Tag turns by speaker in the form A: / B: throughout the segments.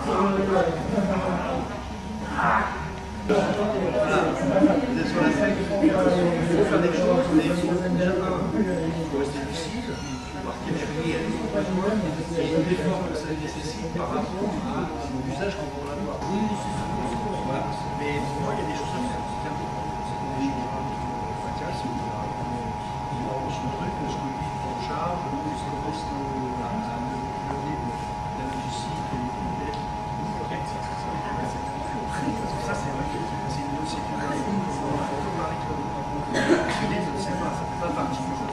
A: Vous êtes sur la scène, il faut faire des choses, mais il faut déjà il faut rester lucide, voir qu'il y a des et l'effort que ça nécessite par rapport à l'usage qu'on va avoir. Voilà. Mais pour moi, il y a des choses à faire. C'est important. C'est des choses si on a son truc, on se le vit en charge, on se reste à lever de la logistique et des ça, c'est vrai. C'est une sécurité. Je ne sais pas, ça ne fait pas partie du jeu.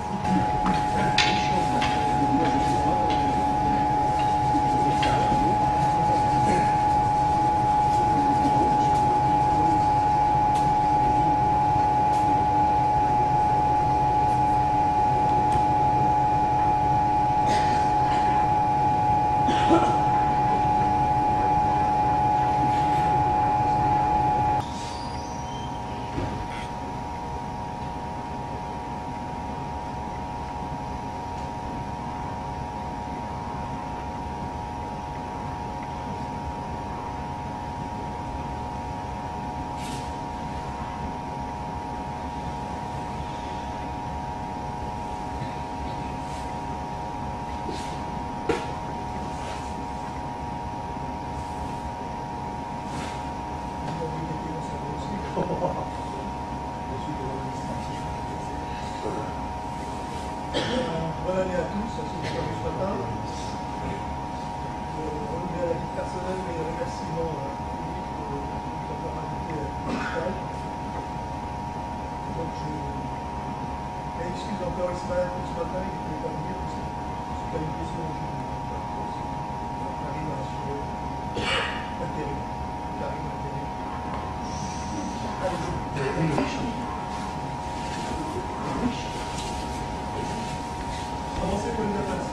B: Bonne année à tous, c'est ce matin. Renouveler à la vie personnelle et remerciements publics pour leur invité à l'hôpital. Donc je m'excuse encore, il s'est malade ce matin, il ne pouvait pas venir, c'est pas une question de jour. Karine a assuré l'intérim. Karine intérim. Allez-y. Avancez pour une place.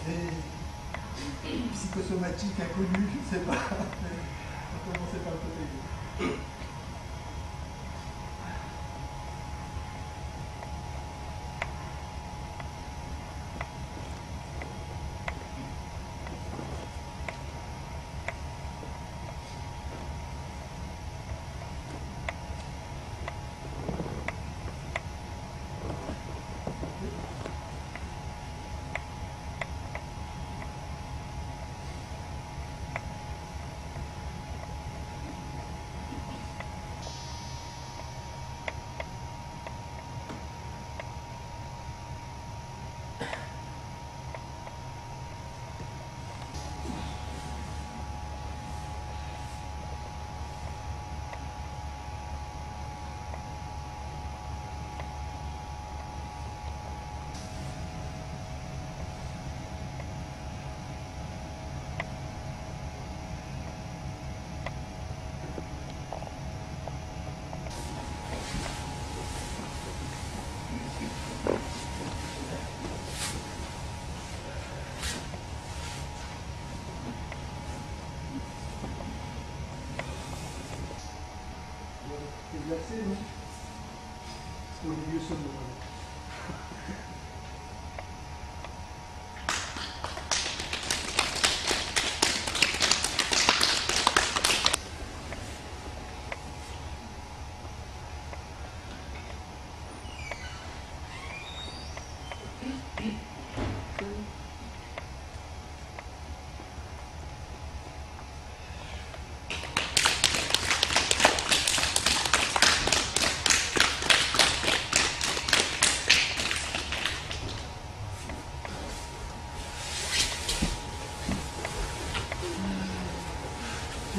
B: des psychosomatiques inconnues, je ne sais pas. On va commencer par le côté. Exercer, non? Parce qu'au milieu sonore.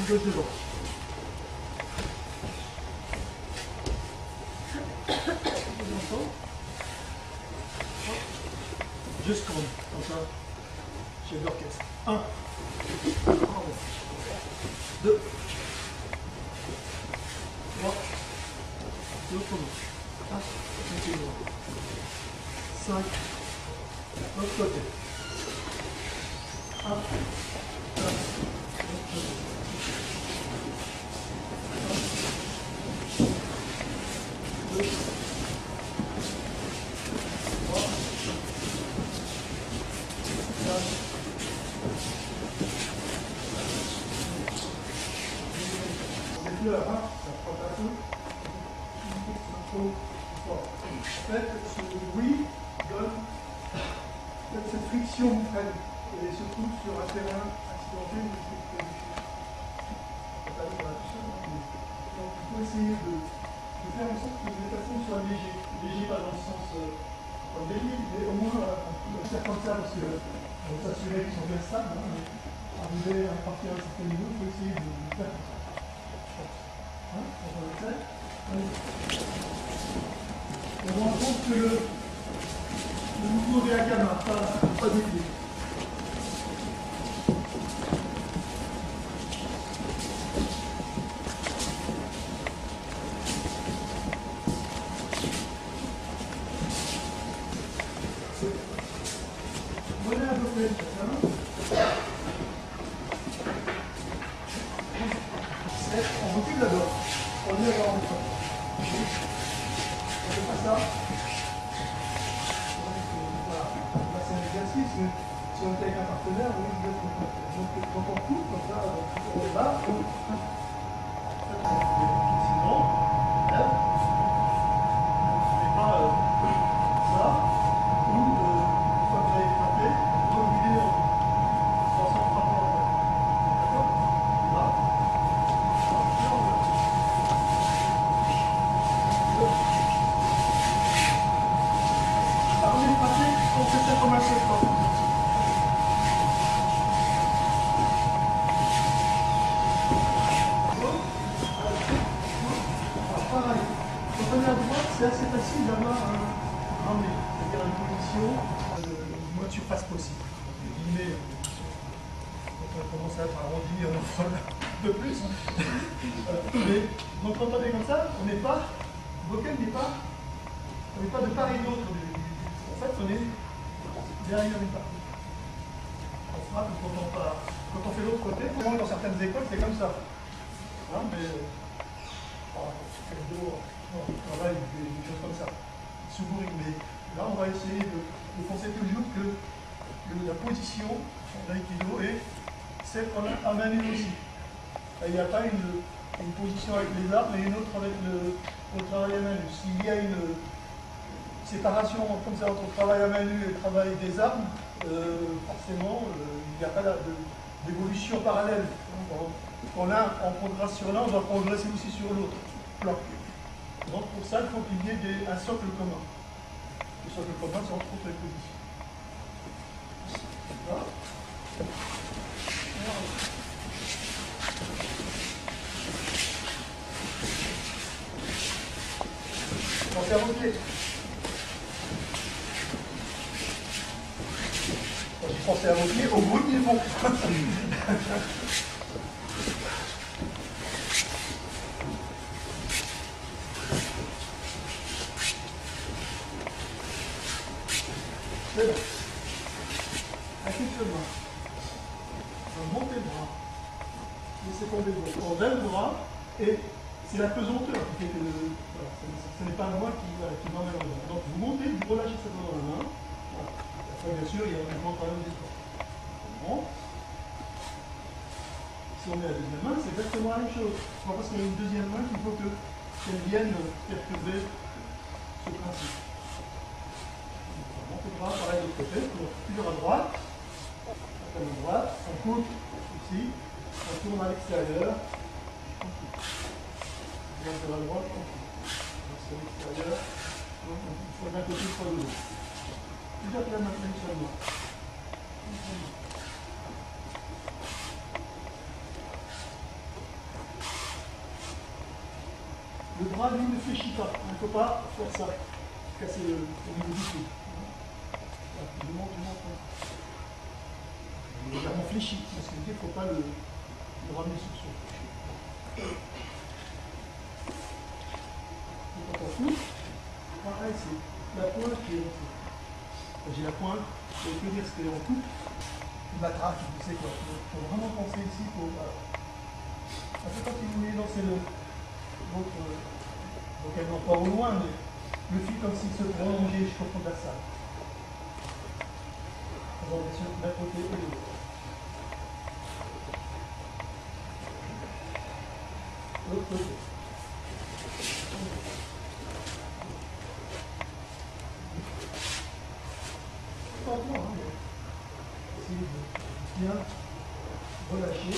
B: Gauche devant. Je scande, comme ça, chef d'orchestre. 1, 2, 3, l'autre main. 5, l'autre côté. 1, 4, ça prend un peu. En fait, ce bruit donne cette friction freine et surtout sur un terrain accidenté. Donc il faut essayer de faire en sorte que les déplacements soient légers. Légers pas dans le sens délire, mais au moins faire comme ça parce que s'assurer qu'ils sont bien stables. Arriver à partir à un certain niveau, il faut essayer de faire comme ça. On rend compte que le mouvement est à gamin, pas dévié. Voilà à peu près le on recule d'abord. On est à en train. On fait pas ça. Voilà. Là, c'est un exercice, mais si on était avec un partenaire, oui, donc quand on coupe comme ça, on est là, sinon, là, on ne fait pas ça, ou une fois que vous avez frappé, vous reculez en pensant frapper en fait. D'accord? Là. Alors, on est passé, on fait ça comme un secteur. Alors, pareil, quand on est à droite, c'est assez facile d'avoir un ramené, c'est-à-dire une position le moins de surface possible. Guillemets, quand on commence à être arrondi, on en fera un peu plus. Mais donc, quand on est comme ça, on n'est pas, le vocal n'est pas. On n'est pas de part et d'autre. En fait, on est derrière une partie. on frappe quand on fait l'autre côté. Dans certaines écoles, c'est comme ça. Hein, mais on travaille des choses comme ça. Sourire, mais là, on va essayer de penser toujours que la position d'aïkido est celle qu'on a à main nue aussi. Il n'y a pas une position avec les armes et une autre avec le travail à main nue. S'il y a une séparation comme ça entre travail à main nue et le travail des armes, forcément, il n'y a pas d'évolution parallèle. Quand l'un en progresse sur l'un, on doit progresser aussi sur l'autre plan. Donc pour ça, il faut qu'il y ait un socle commun. Le socle commun, c'est entre autres les positions. Voilà. On va faire au pied. Quand je pensais à vos pieds, au bout ils vont. C'est bon. Active le bras. On monte les bras. Laissez tomber le bras. On lève le bras et c'est la pesanteur qui fait que voilà, ce n'est pas moi qui m'emmène en bas. Donc vous montez, vous relâchez cette main dans la main. Voilà. Après, bien sûr, il y a un mouvement quand même d'effort. Bon. Si on met la deuxième main, c'est exactement la même chose. C'est pas parce qu'il y a une deuxième main qu'il faut qu'elle vienne perturber ce principe. On monte le bras, pareil de l'autre côté, toujours à droite, à la droite, on coupe ici, on tourne à l'extérieur, on coupe. On tourne à la droite, on coupe. On tourne à l'extérieur, une fois d'un côté, une fois de l'autre. Toujours la même seulement. Le bras, lui, ne fléchit pas. Il ne faut pas faire ça. Casser le niveau du pied. Voilà, je monte. Il est légèrement fléchi. Parce qu'il ne faut pas le ramener sur son fléchi. Et quand on coupe, pareil, c'est la pointe qui est rentrée. Quand j'ai la pointe, ça veut dire ce qu'on coupe. Une matraque, tu sais quoi. Il faut vraiment penser ici pour. Après, quand vous voulez lancer donc elle n'est pas au loin, mais le fil comme s'il se prolongeait jusqu'au fond de la salle. On va bien sûr d'un côté et de l'autre. L'autre côté. Lentement, hein, mais essayez de bien relâcher.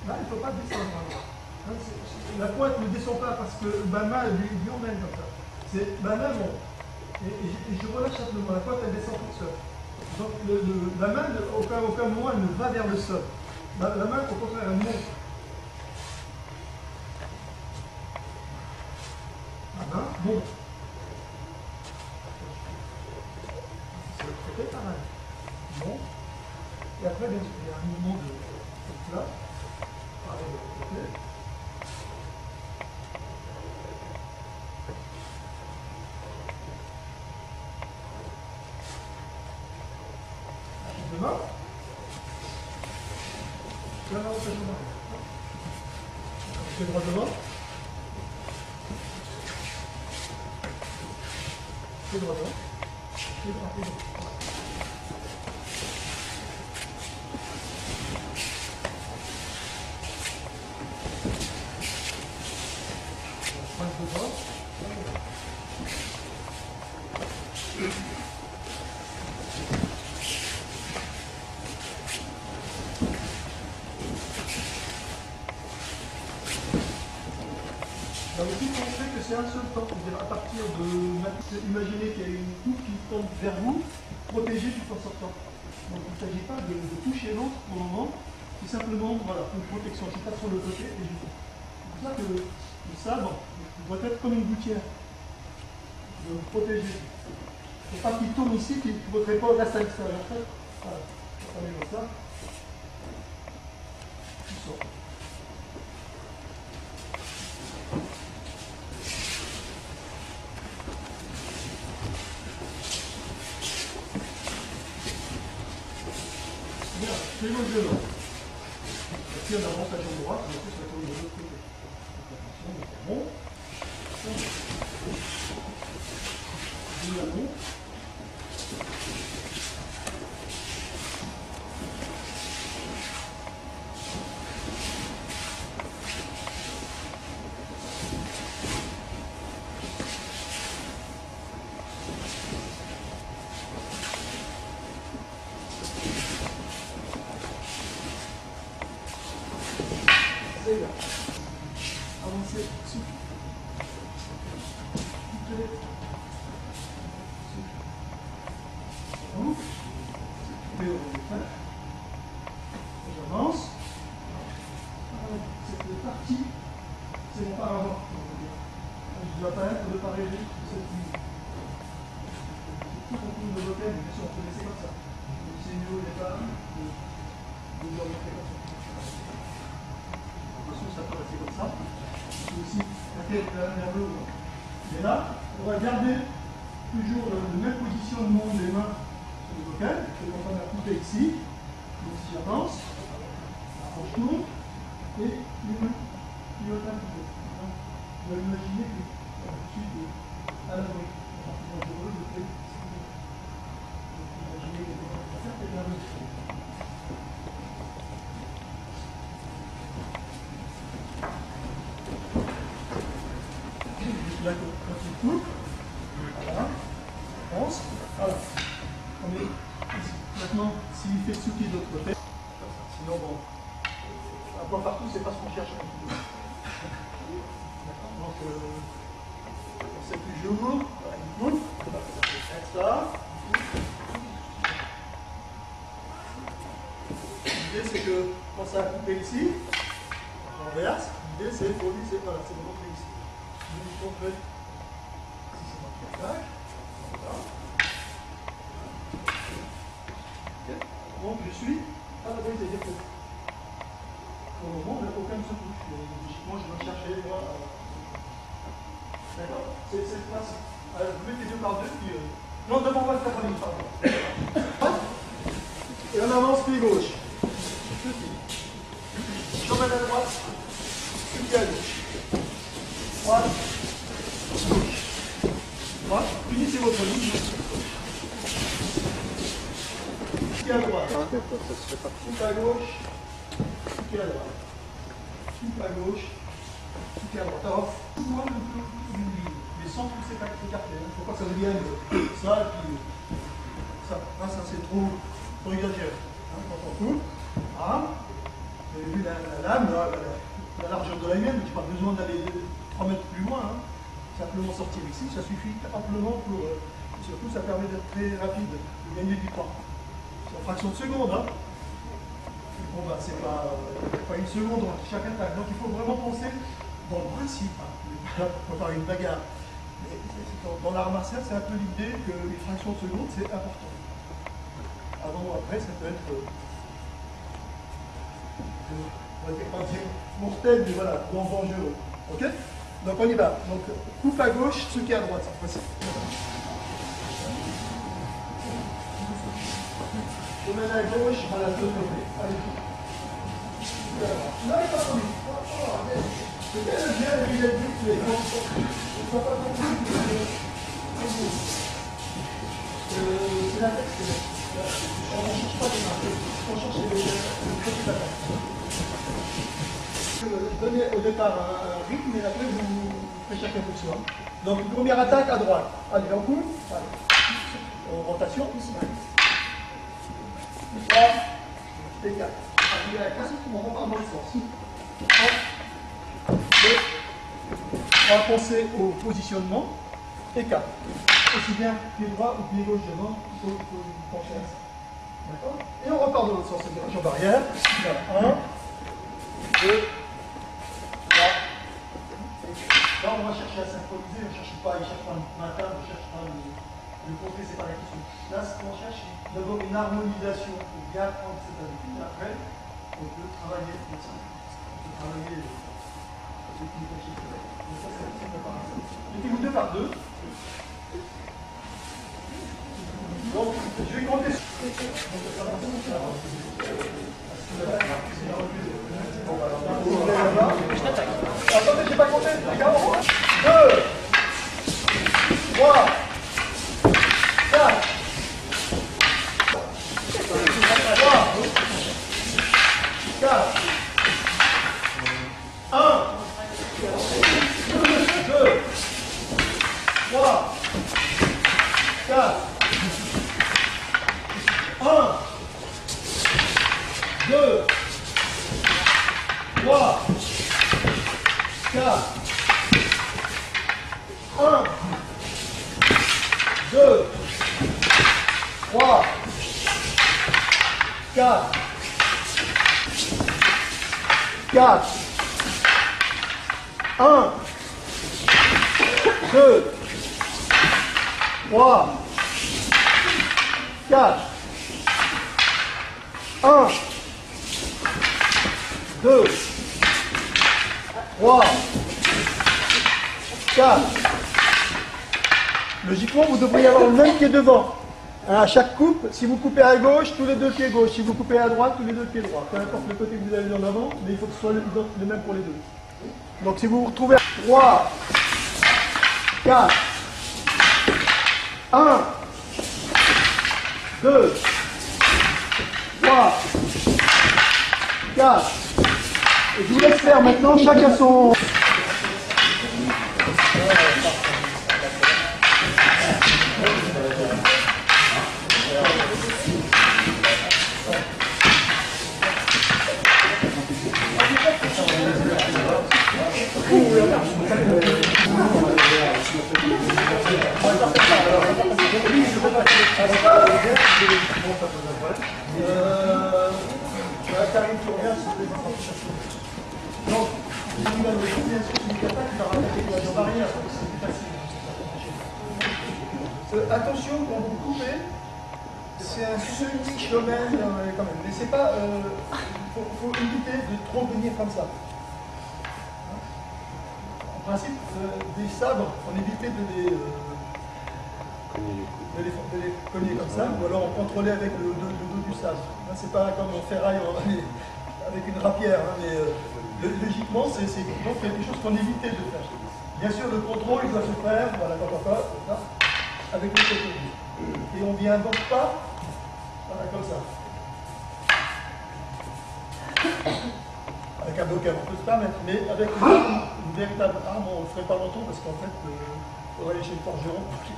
B: Là, il ne faut pas descendre. Hein, la pointe ne descend pas parce que ma main lui emmène comme ça. C'est ma main monte. Et je relâche simplement. La pointe, elle descend toute seule. Donc la main, aucun moment, elle ne va vers le sol. La main, au contraire, elle monte. La main monte. C'est pareil. Monte. Et après, bien sûr, il y a un mouvement de là. Pareil de l'autre côté. Devant. Là, on fait devant. C'est droit devant. C'est droit devant. C'est droit devant. Donc ici, on sait que c'est un seul temps, c'est-à-dire à partir de... Imaginez qu'il y a une coupe qui tombe vers vous, protégez tout en sortant. Donc il ne s'agit pas de toucher l'autre pour le moment, c'est simplement voilà, une protection. Je tape sur le côté et je fais. C'est pour ça que le sabre doit être comme une gouttière. De vous protéger. Il ne faut pas qu'il tourne ici, que votre épaule reste à l'extérieur. Voilà, on va comme ça. Tu sors. pied gauche devant. Et puis on avance la jambe droite, on va se retourner de l'autre côté. Attention, on remonte. On monte. Avancez, souffle. Soufflez. Souffle. Soufflez. J'avance. Cette partie, c'est mon paravent. Je dois pas être de part et d'autre de cette ligne. Tout contour de l'hôtel, bien sûr, on peut laisser comme ça. C'est mieux au départ de l'orienter comme ça. Ça peut rester comme ça. C'est aussi la tête vers le haut. Et là, on va garder toujours le même positionnement des mains sur le bocal. Je vais prendre la coupée ici. Donc si j'avance, je tourne et les mains pivotent un petit peu. Vous allez imaginer que je suis à l'abri. À partir de l'heureux, je fais imaginez que je vais faire peut-être la main. Là, quand il coupe, voilà, on pense, voilà, on est ici. Maintenant, s'il fait Tsuki de l'autre côté, sinon, bon, un point partout, c'est pas ce qu'on cherche un petit peu. Donc, on sait toujours, voilà, il coupe, on va ça. L'idée, c'est que quand ça a coupé ici, on renverse, l'idée, c'est pour lui, c'est voilà, c'est de montrer ici. Je vais si c'est marqué là. Donc je suis à l'abri des défauts. Pour le moment, aucun ne se touche. Logiquement, je dois chercher moi. D'accord? C'est le principe. Alors, vous mettez deux par deux, puis. Non, devant, on va le faire en ligne, pardon. Et on avance pied gauche. J'emmène à droite, pied à gauche. Droite. Droite, finissez votre ligne. Pied à droite. Pied à gauche. Pied à droite. Pied à gauche. Pied à droite. Alors, souvent, les centres, c'est pas écarté. Il ne faut pas que ça devienne ça, et puis ça. Là, ça c'est trop exagéré. Quand on coupe, vous avez vu la lame, la largeur de la mienne, je n'ai pas besoin d'aller 3 mètres plus loin. Simplement sortir ici, ça suffit amplement pour. Surtout, ça permet d'être très rapide, de gagner du temps. C'est en fraction de seconde. Bon, bah, c'est pas une seconde entre chaque attaque. Donc, il faut vraiment penser dans le principe. Pour faire une bagarre. Mais dans l'art martial, c'est un peu l'idée que les fractions de seconde, c'est important. Avant ou après, ça peut être. On va dire mortel, mais voilà, dangereux. Ok? Donc on y va. Donc coupe à gauche, ce qui est à droite cette fois-ci. Je mène à gauche, voilà, de l'autre côté. Allez. Là, il pas tombé. C'est bien le billet de but, mais il ne faut pas comprendre. C'est la tête, on ne cherche pas les mains, on cherche les petits attaques. Je donnais au départ un rythme et après vous faites chacun pour soi. Donc une première attaque à droite. Allez, on coupe. Allez. Rotation. 3 et 4. Arrivez à la casse, on rentre dans le sens. 1, 2, 3, pensez au positionnement. Et 4. Aussi bien pied droit ou pied gauche devant, il faut pencher à ça. D'accord? Et on repart de l'autre sens, c'est direction barrière. 1, 2, 3. Là, on va chercher à synchroniser, on ne cherche pas, il cherche pas le matin, on ne cherche pas le côté, c'est pas la question. Là, ce qu'on cherche, c'est d'abord une harmonisation pour bien prendre cette habitude. Après, on peut travailler comme ça. On peut travailler ce qui est caché. Mais ça, c'est préparation. Mettez-vous deux par deux. Donc, je vais compter. Attendez, j'ai pas compté, les gars. 2, 3, 4, 4, 1, 2, 3, 4, 1, 2, 3, 4, 1, 2, 3, 4, 4, 1, 2, 3, 4, 1, 2, 3, 4. Logiquement, vous devriez avoir le même pied devant. À chaque coupe, si vous coupez à gauche, tous les deux pieds gauche. Si vous coupez à droite, tous les deux pieds droits. Peu importe le côté que vous avez en avant, mais il faut que ce soit le même pour les deux. Donc si vous vous retrouvez à 3, 4, 1, 2, 3, 4. Et je vous laisse faire maintenant, chacun son... Karine, tu reviens sur les informations. Donc, il va me dire ce qu'il n'est pas, tu vas raconter quoi. Il n'y aura rien, c'est plus facile. Attention, quand vous coupez, c'est un semi-domaine quand même. Mais c'est pas. Faut éviter de trop venir comme ça. En principe, des sabres, on évitait de les cogner comme ça, ou alors on contrôlait avec le dos du sabre. C'est pas comme on ferraille avec une rapière, hein, mais logiquement, c'est quelque chose qu'on évitait de faire. Bien sûr, le contrôle, il doit se faire, voilà, avec le côté. Et on ne vient donc pas, voilà, comme ça. Avec un bocal, on peut se permettre, mais avec une véritable arme, on ne le ferait pas longtemps, parce qu'en fait, il faudrait aller chez le forgeron pour qu'il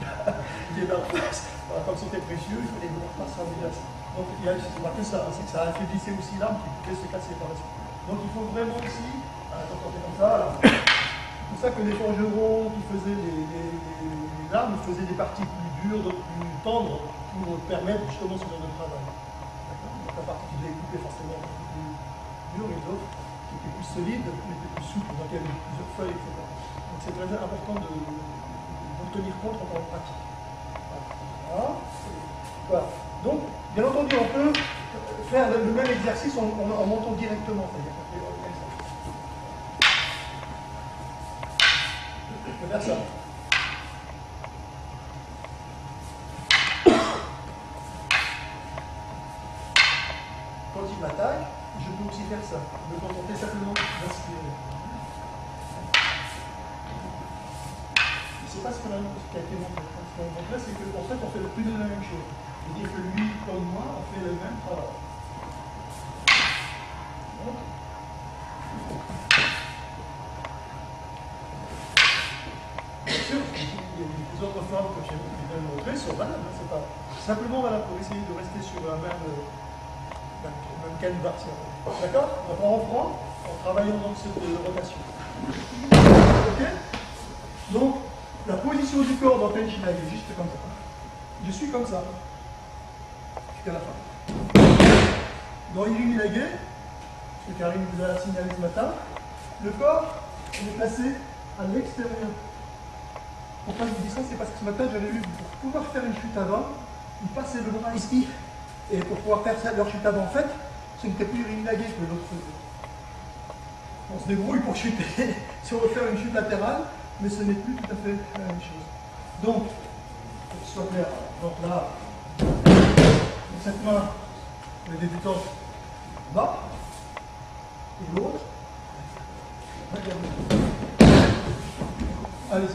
B: ait la face. Voilà, comme c'était précieux, il fallait voir ça en médias. Donc, c'est marqué ça, c'est que ça affaiblissait aussi l'arme qui pouvait se casser par la suite. Donc, il faut vraiment aussi, quand on fait comme ça, c'est pour ça que les forgerons qui faisaient les armes faisaient des parties plus dures, plus tendres, pour permettre justement ce genre de travail. Donc, la partie qui devait couper forcément un peu plus dure, et d'autres qui étaient plus solides, qui étaient plus souples, donc il y avait plusieurs feuilles, etc. Donc, c'est très important de tenir compte quand on pratique. Voilà. Voilà. Donc, bien entendu, on peut faire le même exercice en montant directement. C'est-à-dire qu'on fait comme ça. Je peux faire ça. Quand il m'attaque, je peux aussi faire ça. Je me contenter simplement d'inspirer. C'est pas ce qui a été montré. Ce qu'on montre là, c'est qu'en fait, on fait plus de la même chose. C'est-à-dire que lui, comme moi, on fait le même travail. Donc, bien sûr, les autres formes que je viens de montrer sont valables. Hein, c'est pas simplement voilà, pour essayer de rester sur la même canevas. D'accord? Donc on reprend en travaillant dans cette rotation. Ok? Donc, la position du corps dans Tenchi-Nage est juste comme ça. Je suis comme ça. Jusqu'à la fin. Dans Irimi-Nage, ce que Karine vous a signalé ce matin, le corps est placé à l'extérieur. Pourquoi je vous dis ça? C'est parce que ce matin, j'avais vu, pour pouvoir faire une chute avant, ils passaient le bras ici. Et pour pouvoir faire ça, leur chute avant, en fait, ce n'était plus Irimi-Nage que l'autre faisait. On se débrouille pour chuter. Si on veut faire une chute latérale, mais ce n'est plus tout à fait la même chose. Donc, pour que ce soit clair, donc là, Cette main, les débutants, bas. Et l'autre. Allez, ça.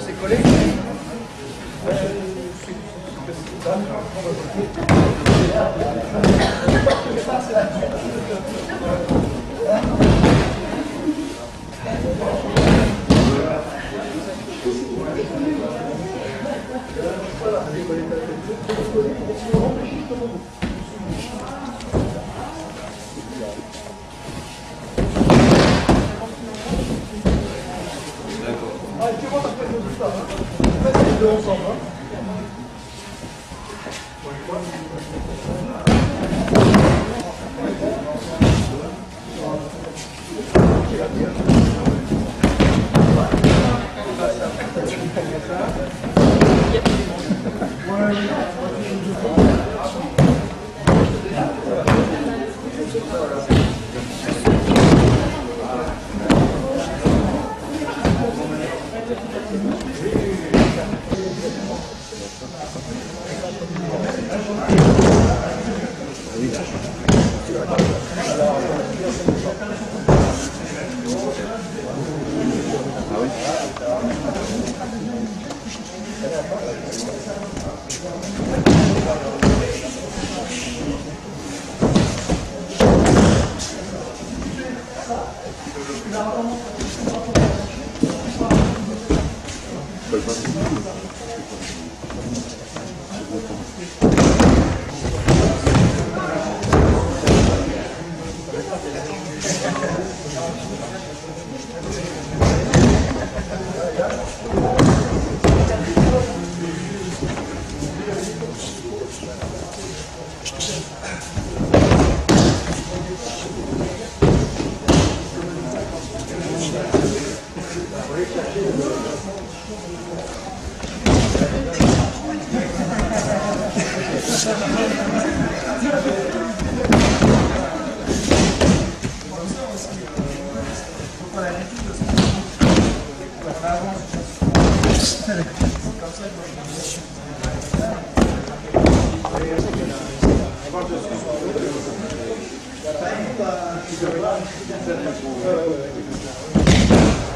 B: C'est collé. Tu vois, après le résultat. Faites les deux ensemble.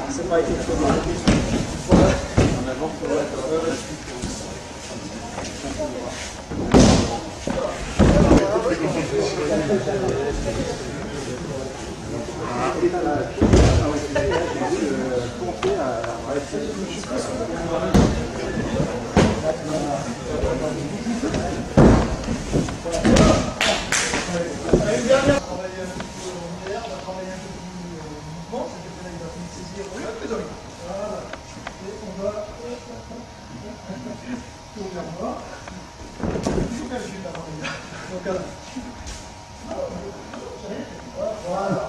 B: C'est pas été trop mal. En avant, il faut être. Voilà. Et on va... tourne vers moi. Toujours bien, je suis là. Donc, voilà. Voilà.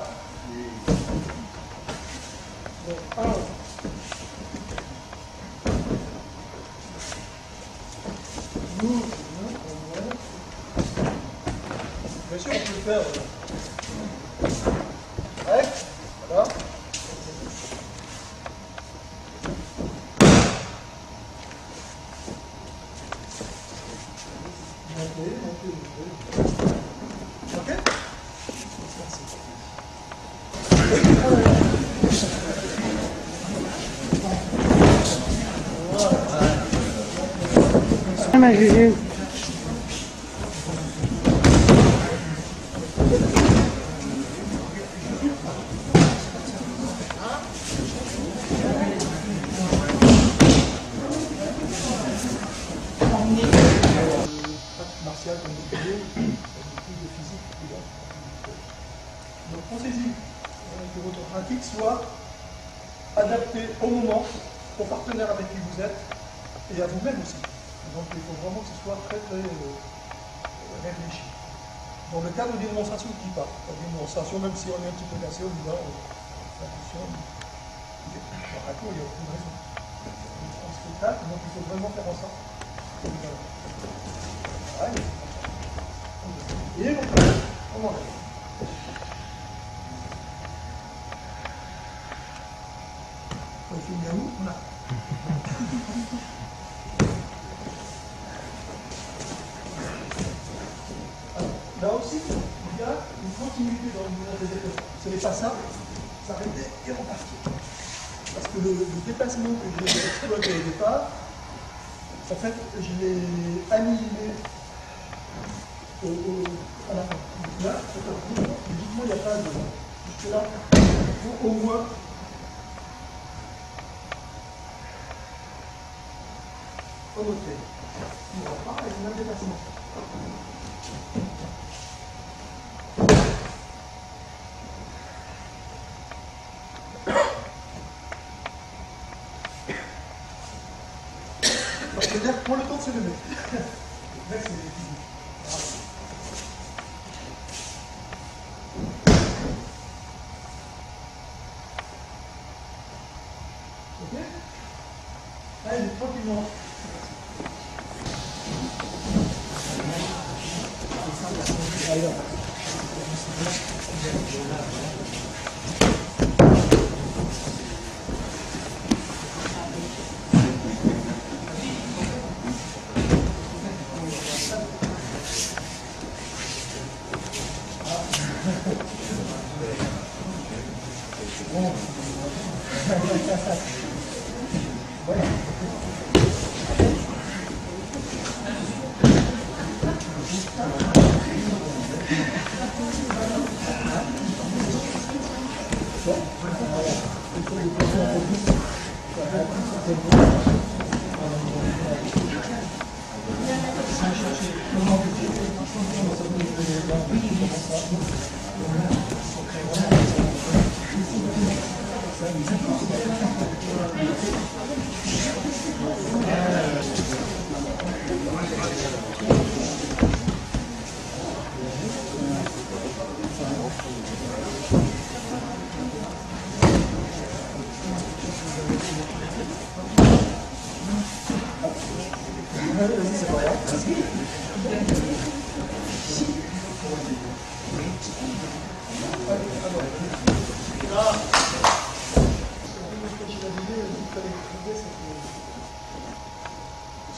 B: Bon, alors. Bien sûr, on peut le faire. Ouais, voilà. Ok.
C: Ma Juju.
B: Martial, comme vous disiez, beaucoup de physique. Donc pensez-y, que votre pratique soit adaptée au moment, au partenaire avec qui vous êtes et à vous-même aussi. Donc il faut vraiment que ce soit très très réfléchi. Dans le cadre d'une démonstration qui part, une démonstration, même si on est un petit peu cassé, on dit non, attention, dans la cour, il n'y a aucune raison. C'est un spectacle, donc il faut vraiment faire en sorte. Et on enlève. On finit à où? On a. Alors, là aussi, il y a une continuité dans le mouvement des épaules. Ce n'est pas ça, s'arrêter et repartir. Parce que le déplacement que j'ai exploité au départ, en fait, je l'ai annihilé à la fin. Là, logiquement, il n'y a pas de. Jusque là, il faut au moins. Noter. On va pas avec le même déplacement. C'est-à-dire, prends le temps de se lever. Là, c'est ok? Allez, tranquillement. Allez,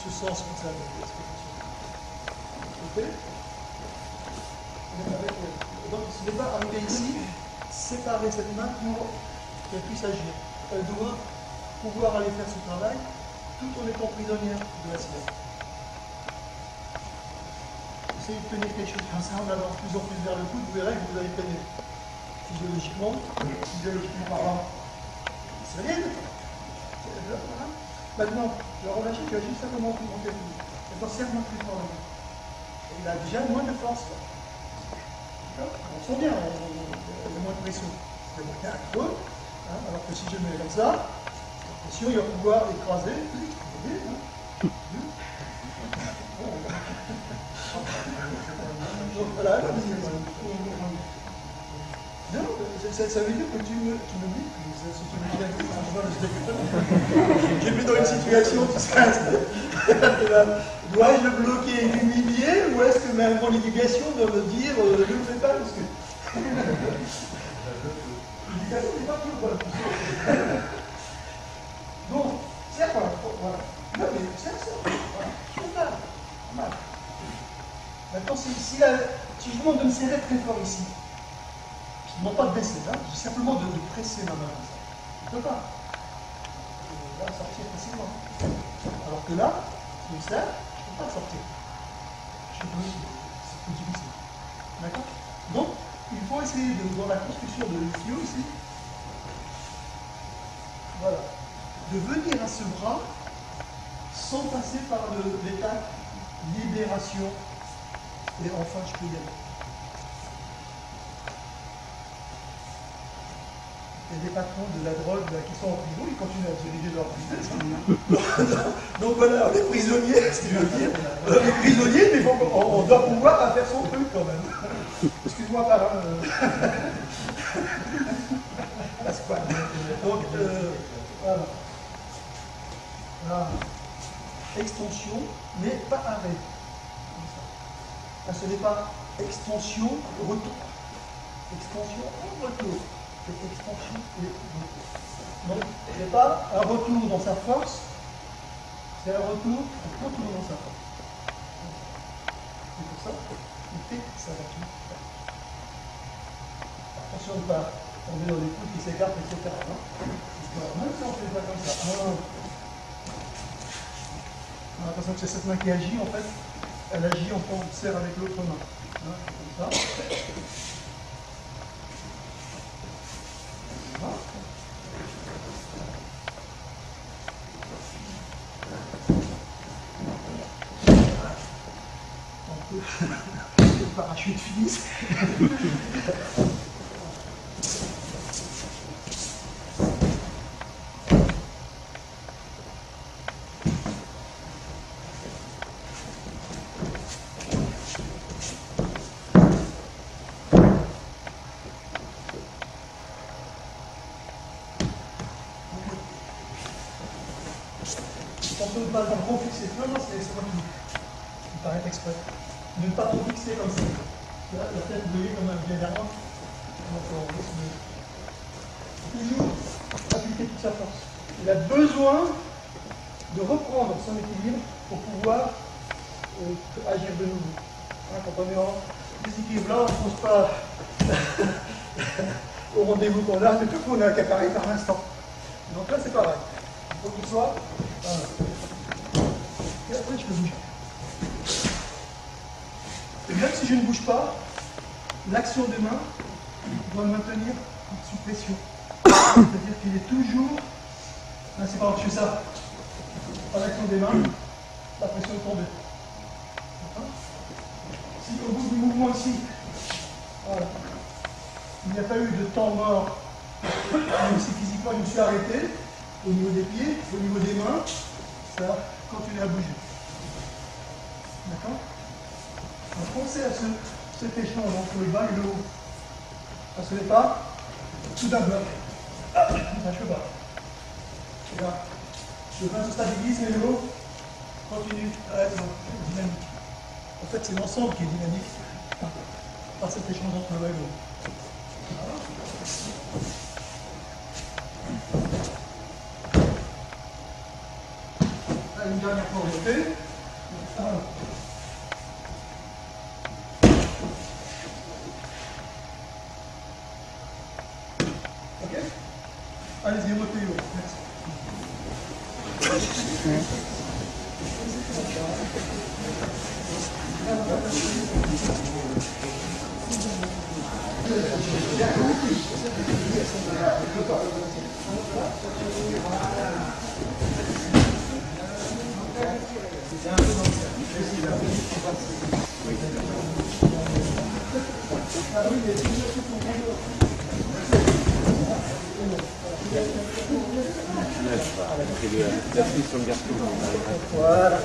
B: ce sens comme ça, ok? Donc, ce n'est pas arriver ici, séparer cette main pour qu'elle puisse agir. Elle doit pouvoir aller faire ce travail tout en étant prisonnière de la sienne. Essayez de tenir quelque chose comme ça en allant de plus en plus vers le coude, vous verrez que vous allez tenir physiologiquement parlant. C'est rien. Maintenant, je vais relâcher, tu as juste simplement tout monter. Maintenant, serre-moi plus fort. Il a déjà moins de force. On sent bien, il y a moins de pression. C'est moins bien creux. Alors que si je mets comme ça, la pression, il va pouvoir écraser. Vous voyez, Donc voilà, non, ça veut dire que tu me dis que j'ai mis dans une situation qui serait dois-je le bloquer et l'humilier, ou est-ce que mon éducation doit me dire ne le fais pas parce que l'éducation n'est pas tout, voilà. Donc, c'est quoi, voilà. Non mais c'est ça, voilà, je fais pas. Voilà. Maintenant, si je vous demande de me serrer très fort ici, je ne demande pas de baisser, hein, simplement de presser ma main comme ça. Je ne peux pas. Je vais sortir facilement. Alors que là, si je me serre, je ne peux pas sortir. Je peux, c'est plus difficile. D'accord? Donc, il faut essayer dans la construction de l'ischio ici, voilà, de venir à ce bras sans passer par l'étape libération. Et enfin, je peux y aller. Il y a des patrons de la drogue qui sont en prison, ils continuent à diriger leur business. Donc voilà, on est prisonniers, ce que je veux dire. On est prisonniers, mais on doit pouvoir faire son truc quand même. Excuse-moi, par Pasquale. Donc, voilà. Voilà. Extension, mais pas arrêt. Ce n'est pas extension, retour. Extension, retour. C'est extension et retour. Donc, ce n'est pas un retour dans sa force, c'est un retour en continuant dans sa force. C'est pour ça qu'il fait sa vertu. Attention de ne pas tomber dans les coups qui s'écartent, etc. Même si on ne fait pas comme ça. On a l'impression que c'est cette main qui agit, en fait. Elle agit, on serre avec l'autre main. Hein, comme ça. Voilà. On peut le parachute finisse. Ne pas trop fixer. Non, c'est pas tout. Il paraît exprès. Ne pas trop fixer comme ça. Là, la tête, vous voyez, comme un bien derrière. Toujours appliquer toute sa force. Il a besoin de reprendre son équilibre pour pouvoir agir de nouveau. Hein, quand on est en déséquilibre là, on ne pense pas au rendez-vous qu'on a, mais tout qu'on a un appareil par l'instant. Donc là, c'est pareil. Il faut qu'il soit. Voilà. Et après, je peux bouger. Et même si je ne bouge pas, l'action des mains doit me maintenir sous pression. C'est-à-dire qu'il est toujours. Là, c'est pas que je fais ça. Par l'action des mains, la pression est tombée. Si au bout du mouvement ici, voilà, il n'y a pas eu de temps mort, même si physiquement je me suis arrêté, au niveau des pieds, au niveau des mains, ça continue à bouger. D'accord? Donc pensez à cet échange entre le bas et le haut. Ça se fait pas tout d'un bloc. Ah, ça je peux pas. Et là, le bas se stabilise, mais le haut continue à être dynamique. En fait, c'est l'ensemble qui est dynamique par cet échange entre le bas et le haut. Voilà. Là, une dernière fois remontée. Ok? Allez-y, remontez haut. Merci. Voilà.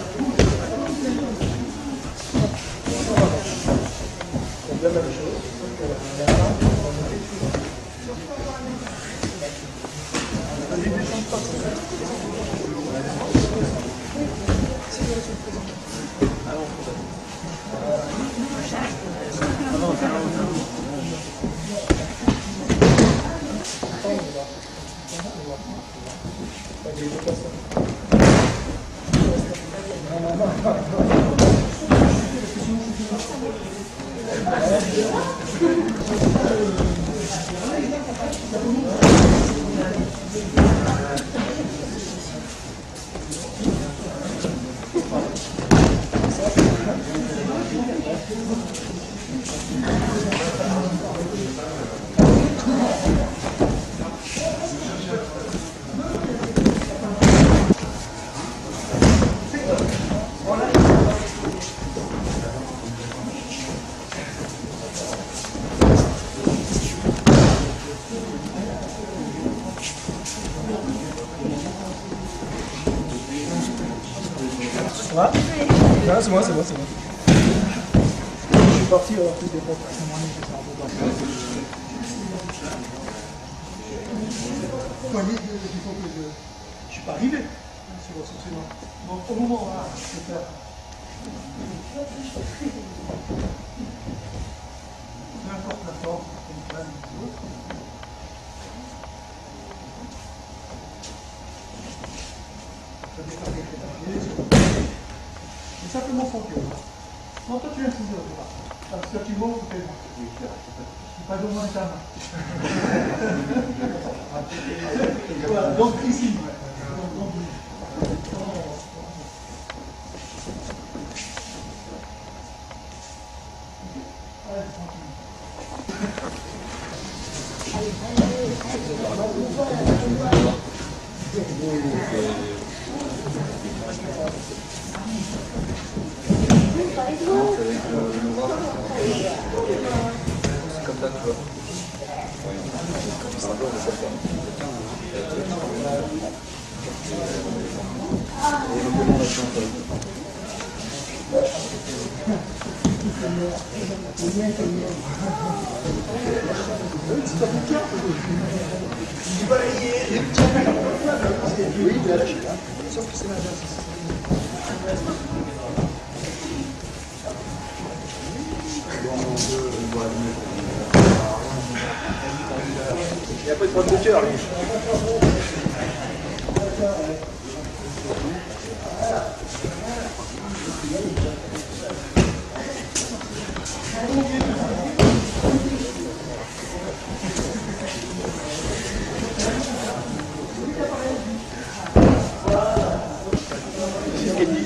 B: la même chose, sauf que la main, on va mettre tout. Il ne change pas ça. Ouais. Non, c'est moi. Je suis parti avoir plus d'époque. Je suis pas arrivé sur ce chemin. Donc au moment où je peux faire. Peu importe la forme, une plane ou autre. C'est simplement son cœur. Non, toi tu viens de saisir le bras. Parce que tu montes, tu fais le bras. Je ne suis pas de moins ta main. Voilà, donc ici. Allez, tranquille.
C: C'est comme ça, tu vois.
B: Oui, il a lâché là. Sauf que c'est l'inverse. Il n'y a pas de problème de cœur, lui. C'est ce qu'elle dit.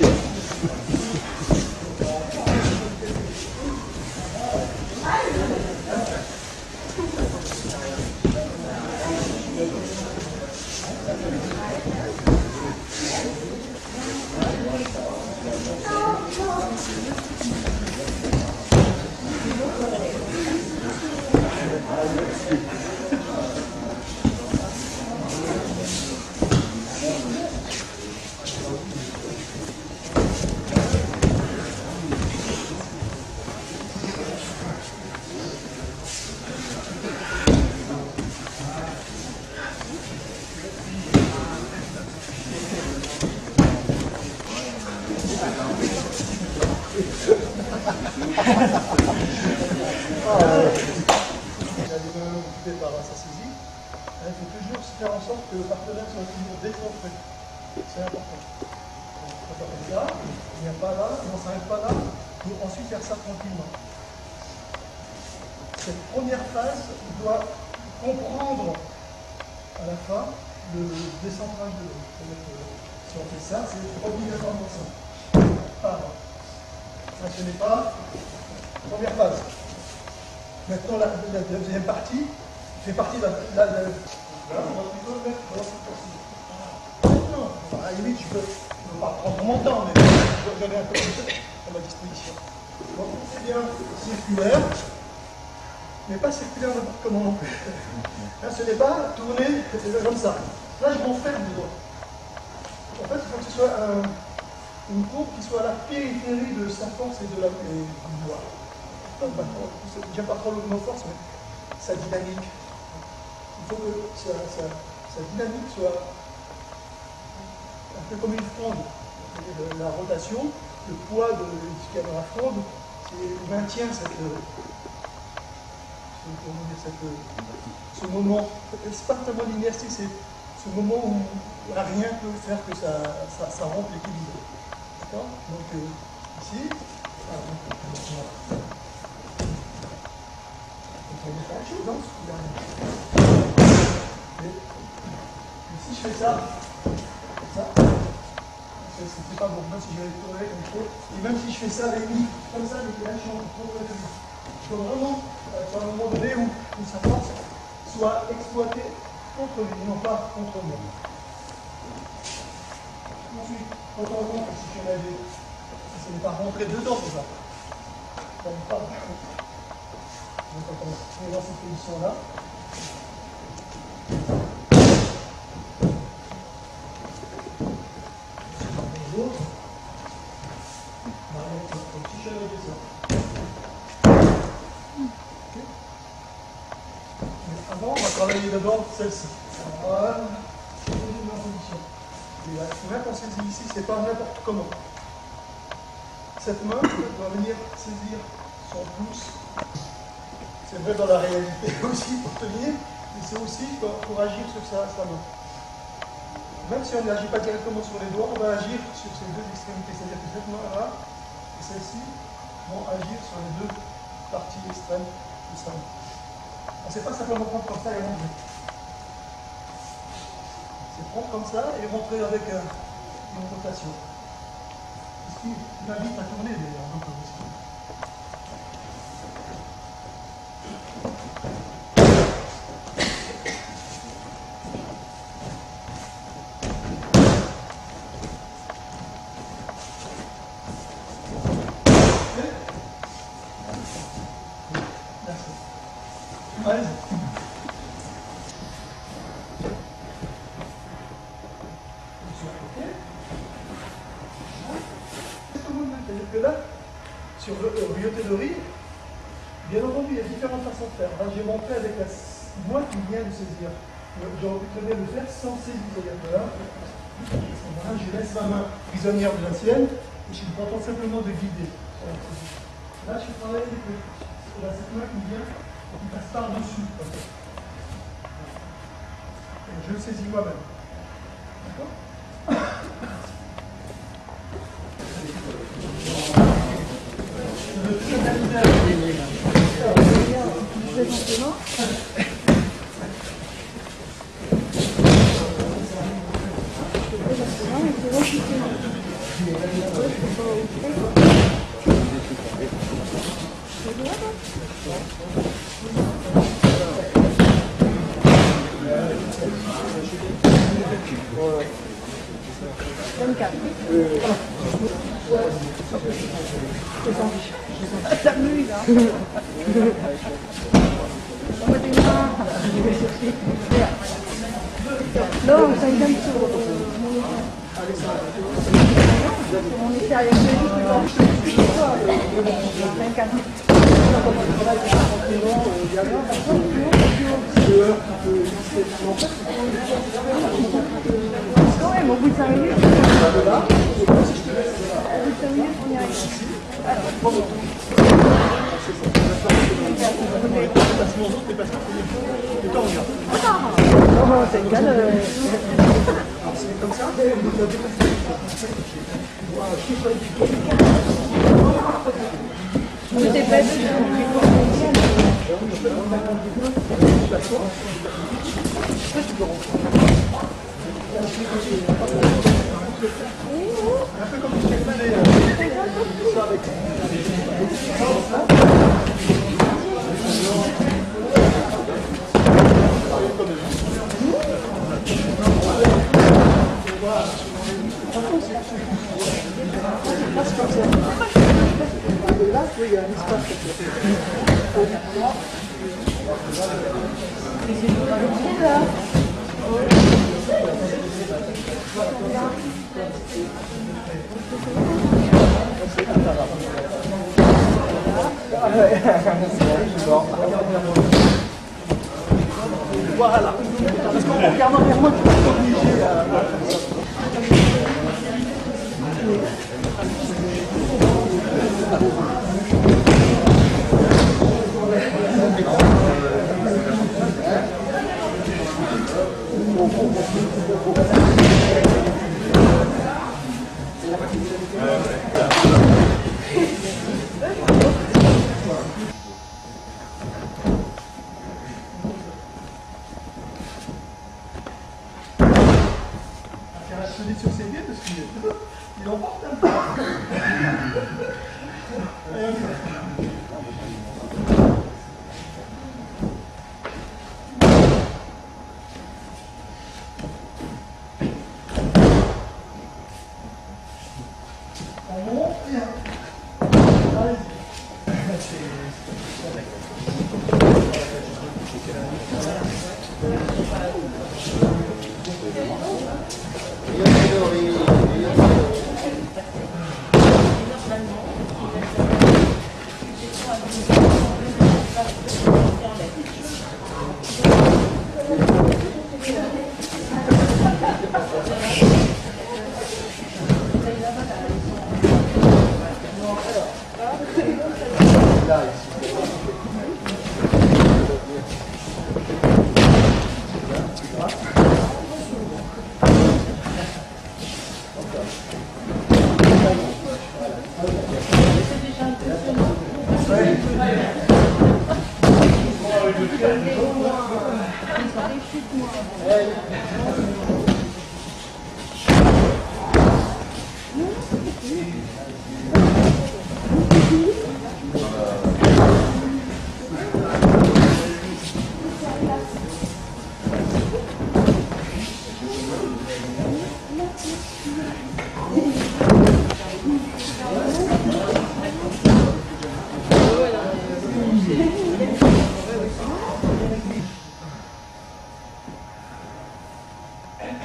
B: Par sa saisie, il faut toujours faire en sorte que le partenaire soit toujours décontré. C'est important. On va faire ça, il n'y a pas là, on ne s'arrête pas là, pour ensuite faire ça tranquillement. Cette première phase doit comprendre à la fin le décentrage de l'eau. Si on fait ça, c'est obligatoirement ça. Pardon. Ça, ce n'est pas première phase. Maintenant, la deuxième partie fait partie de la... Là, on va plutôt le mettre dans cette partie. Non, à la limite, je peux pas prendre mon temps, mais je vais donner un peu à ma disposition. Donc, c'est bien circulaire, mais pas circulaire n'importe comment non plus. Là, ce n'est pas tourner comme ça. Là, je m'enferme dedans. En fait, il faut que ce soit une courbe qui soit à la périphérie de sa force et du doigt. j'aime pas trop le mot force, mais sa dynamique. Il faut que sa dynamique soit un peu comme une fronde. La rotation, le poids de ce qu'il y a dans la fronde, maintient ce moment. C'est pas tellement l'inertie, c'est ce moment où rien peut faire que ça rompe l'équilibre. D'accord? Donc ici, on va faire la chose, hein, mais si je fais ça, comme ça, c'est pas bon, même si j'avais tourné comme il faut, et même si je fais ça avec lui, comme ça, avec la chambre, je peux vraiment, à un moment donné où sa force soit exploitée contre lui, non pas contre moi. Ensuite, quand on rentre, si je l'avais, ça n'est pas rentré dedans, c'est ça. Ça n'est pas. Donc quand on est dans cette position-là, avant, on va travailler d'abord celle-ci. Voilà, c'est une position. Et la main qu'on saisit ici, c'est pas n'importe comment. Cette main doit venir saisir son pouce. C'est vrai dans la réalité aussi pour tenir, mais c'est aussi pour agir sur sa main. Même si on n'agit pas directement sur les doigts, on va agir sur ces deux extrémités. C'est-à-dire que cette main-là et celle-ci vont agir sur les deux parties extrêmes de sa main. On ne sait pas simplement prendre comme ça et rentrer. C'est prendre comme ça et rentrer avec une rotation. Ce qui m'invite à tourner d'ailleurs un peu aussi. Sur le ryoté-dori, bien entendu, il y a différentes façons de faire. Là, j'ai montré avec la moi qui vient de saisir. J'aurais pu très bien le faire sans saisir. C'est-à-dire que là, je laisse ma main prisonnière de la sienne et je suis content simplement de guider. Là, je travaille avec cette main qui vient et qui passe par-dessus. Je le saisis moi-même. D'accord?
D: Non, ça y vient de on était avec lui, ouais, mais au bout de 5 minutes, on y arrive. Non, c'est égal.
B: C'est comme ça.
D: On était pas
B: Un peu comme tu fais ça avec là, il y a un espace. Voilà. Parce qu'en regardant vers moi, tu es obligé à... Je dis sur ses pieds parce qu'il emporte un peu. On monte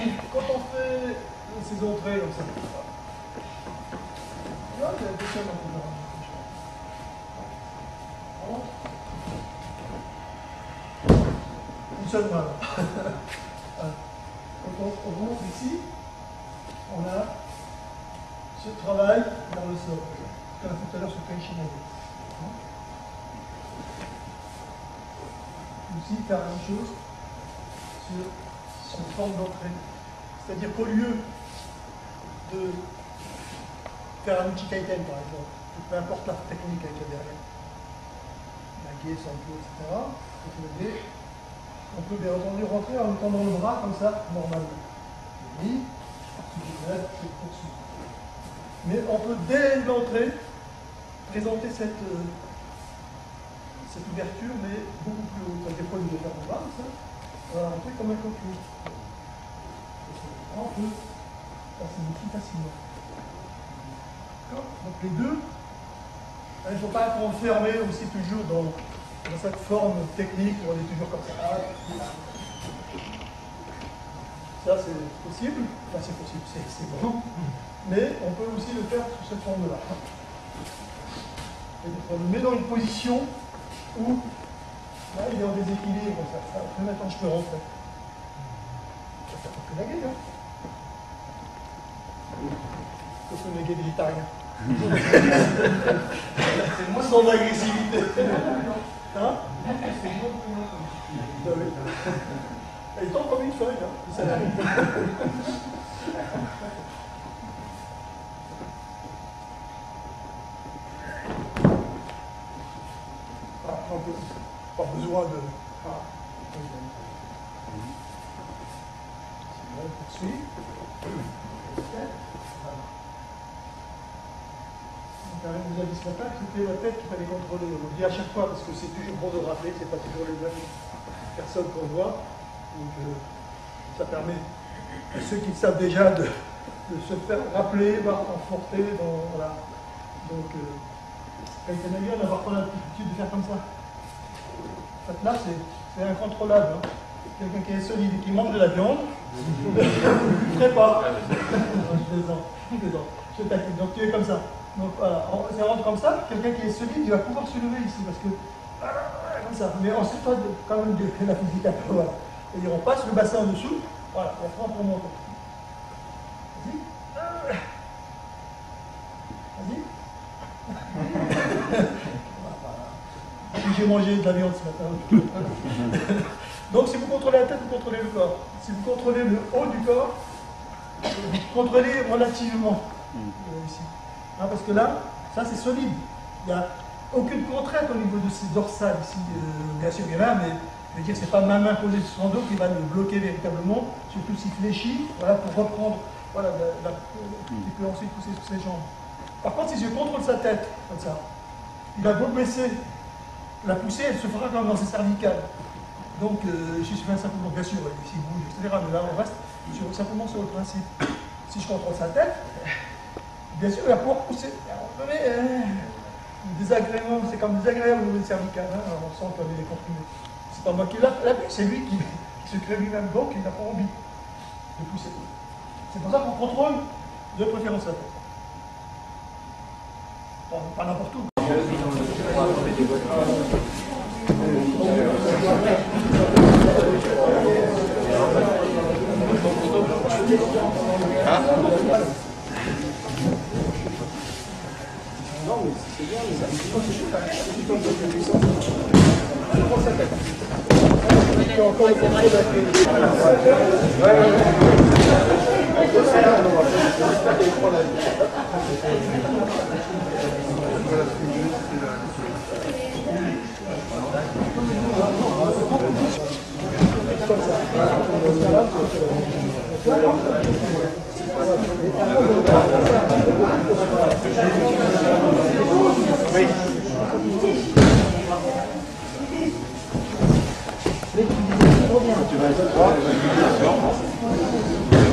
B: et quand on fait ces entrées comme ça, là, il y a des choses un peu une seule main. Quand on rentre ici, on a ce travail dans le sol. Comme on a fait tout à l'heure sur Kenshin. Aussi faire la même chose sur cette forme d'entrée. C'est-à-dire qu'au lieu de faire un Uchi-Kaiten par exemple, peu importe la technique avec la derrière, la guet, santo, etc., on peut bien entendu rentrer en tendant le bras comme ça, normalement. Oui, c'est poursuivre. Mais on peut dès l'entrée présenter cette ouverture, mais beaucoup plus haute. Des fois, il faut faire en bas, ça. On va rentrer comme un coquillou. On peut passer dessus facilement. D'accord ? Donc les deux, il ne faut pas être enfermé aussi toujours dans cette forme technique où on est toujours comme ça. Ça, c'est possible. Enfin, c'est possible, c'est bon. Mais on peut aussi le faire sous cette forme-là. On le met dans une position où là, il est en déséquilibre comme ça. Après, maintenant, je peux rentrer. Ça fait un peu la gueule, hein. Questo è che dell'Italia. Sans agressivité. Hein? Il tombe comme une feuille, hein? Pas besoin de... On poursuit. Vous avez ce matin que c'était la tête qu'il fallait contrôler. On le dit à chaque fois parce que c'est toujours bon de rappeler, c'est pas toujours les mêmes personnes qu'on voit. Donc ça permet à ceux qui savent déjà de se faire rappeler, voire conforter dans. Voilà. Donc quelqu'un d'ailleurs d'avoir pas l'habitude de faire comme ça. En fait là c'est incontrôlable. Hein. Quelqu'un qui est solide et qui mange de la viande, ne ferait pas. Je plaisante. Je taquine. Donc tu es comme ça. Donc voilà, on rentre comme ça, quelqu'un qui est solide, il va pouvoir se lever ici, parce que, comme ça. Mais ensuite, quand même, de la physique un peu, voilà. C'est-à-dire, on passe le bassin en dessous, voilà, et après on remonte. Vas-y. Vas-y. J'ai mangé de la viande ce matin. Donc si vous contrôlez la tête, vous contrôlez le corps. Si vous contrôlez le haut du corps, vous contrôlez relativement ici. Hein, parce que là, ça c'est solide. Il n'y a aucune contrainte au niveau de ces dorsales ici. Bien sûr, il y en a, mais je veux dire, c'est pas ma main posée sur son dos qui va le bloquer véritablement, surtout s'il fléchit, voilà, pour reprendre, voilà, il peut ensuite pousser sur ses jambes. Par contre, si je contrôle sa tête, comme ça, il va beau baisser, la poussée, elle se fera comme dans ses cervicales. Donc, je suis simplement, bien sûr, s'il bouge, etc. Mais là, on reste simplement sur le principe. Si je contrôle sa tête, bien sûr, il va pouvoir pousser. Désagrément, c'est comme désagréable au niveau des cervicales. Hein, on sent comme il est comprimé. C'est pas moi qui l'appuie, c'est lui qui se crée lui-même. Donc, il n'a pas envie de pousser. C'est pour ça qu'on contrôle de préférence la tête. Pas n'importe où.
C: Non, mais c'est bien, mais ça me dit pas que je suis pas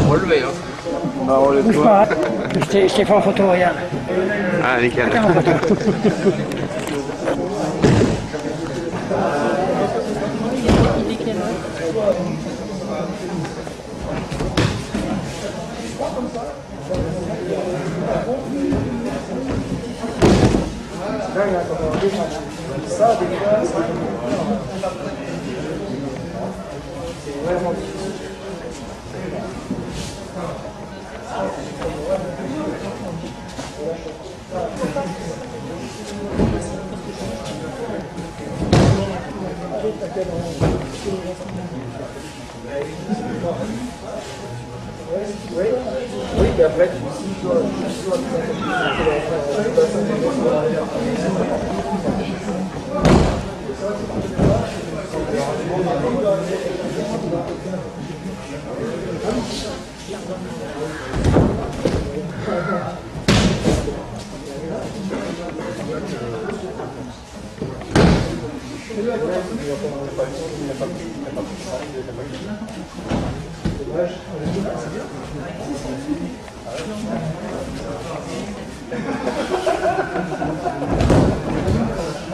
E: Relevé, hein.
F: Bouge pas, hein. Je t'ai fait en photo, regarde.
E: Ah, nickel.
F: Attends, en photo.
B: Ça, des fois, c'est vraiment difficile. Oui, puis après, tu dois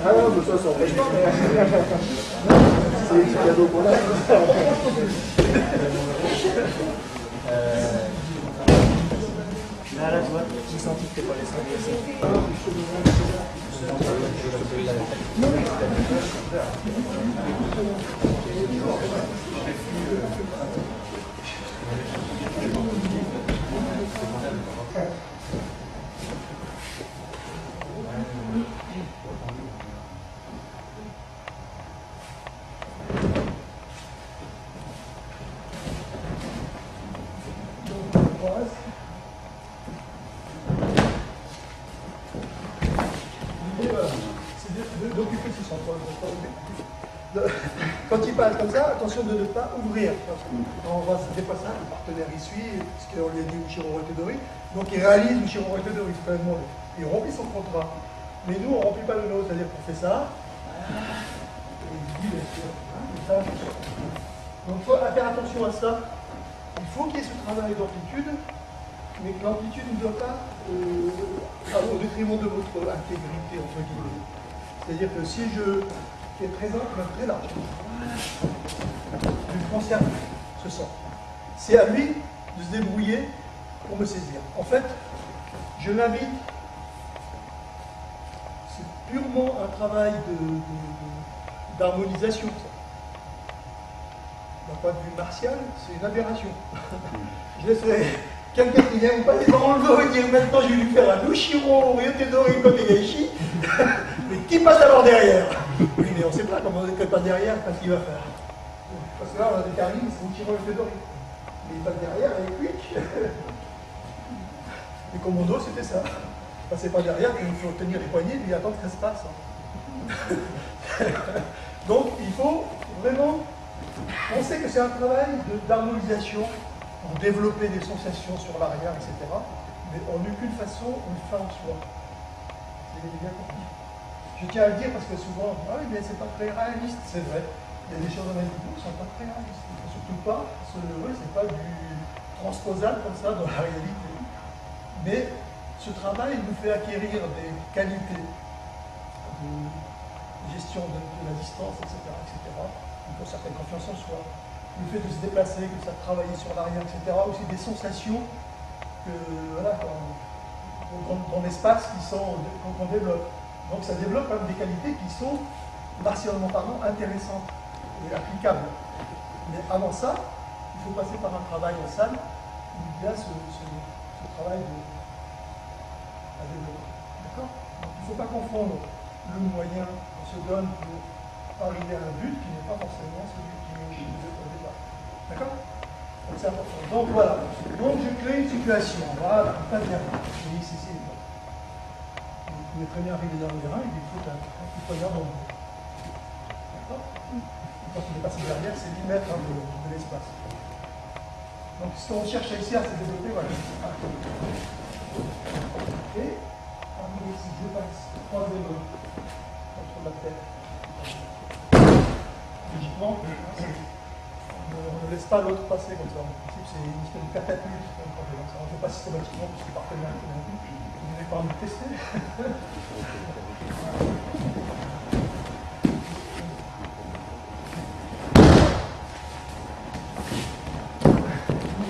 B: ah non, mais ça, ça empêche pas. C'est cadeau pour là. Là, tu vois, j'ai senti que t'es pas laissé. D'occuper ce centre. Quand il passe comme ça, attention de ne pas ouvrir. On voit des fois ça, le partenaire il suit, ce qu'on lui a dit Ushiro Rotodori. Donc il réalise Ushiro Rotodori, c'est quand même bon. Il remplit son contrat. Mais nous, on ne remplit pas le nôtre, c'est-à-dire qu'on fait ça. Et il dit bien sûr. Hein, donc il faut faire attention à ça. Il faut qu'il y ait ce travail d'amplitude, mais que l'amplitude ne doit pas au détriment de votre intégrité, entre guillemets. C'est-à-dire que si je fais présent, même très large, je conserve ce sens. C'est à lui de se débrouiller pour me saisir. En fait, je l'invite purement un travail d'harmonisation. D'un point de vue martial, c'est une aberration. Je laisserai quelqu'un qui vient vous passer dans le dos et dire maintenant je vais lui faire un Ushiro, Ryotedori, Kotegaeshi, mais qui passe alors derrière? Oui, mais on ne sait pas comment on passe derrière, parce qu'il va faire. Parce que là, on a déterminé, c'est Ushiro Ryotedori. Mais il passe derrière et quick. Les commandos, c'était ça. Passez pas derrière, il faut tenir les poignets et attendre que ça se passe. Donc, il faut vraiment. On sait que c'est un travail d'harmonisation pour développer des sensations sur l'arrière, etc. Mais en aucune façon une fin en soi. Vous avez bien compris. Je tiens à le dire parce que souvent on dit ah oui, mais c'est pas très réaliste. C'est vrai. Il y a des choses dans la vidéo qui ne sont pas très réalistes. Il ne faut surtout pas se leurrer, c'est pas du transposable comme ça dans la réalité. Mais ce travail nous fait acquérir des qualités de gestion de la distance, etc., etc. Une certaine confiance en soi, le fait de se déplacer, que ça travailler sur l'arrière, etc. Aussi des sensations que, voilà, dans l'espace qu'on développe. Donc ça développe quand même des qualités qui sont, martialement parlant, intéressantes et applicables. Mais avant ça, il faut passer par un travail en salle où il y a ce travail à développer. D'accord? Donc il ne faut pas confondre le moyen qu'on se donne pour arriver à un but qui n'est pas forcément celui qui est au départ. D'accord? Donc c'est important. Donc voilà. Donc je crée une situation. Voilà, pas bien. Je dis ici, vous pouvez très bien arriver dans le terrain, il faut un petit poignard dans le dos. D'accord? Quand il est passé derrière, c'est 10 mètres de l'espace. Donc ce qu'on cherche ici à se développer, voilà. Et arrivé ici, je passe 3 mains contre la tête. Logiquement, on ne laisse pas l'autre passer comme ça. En principe, c'est une espèce de catapulte. On ne fait pas systématiquement parce que parfaitement convaincu. Vous n'avez pas envie de tester.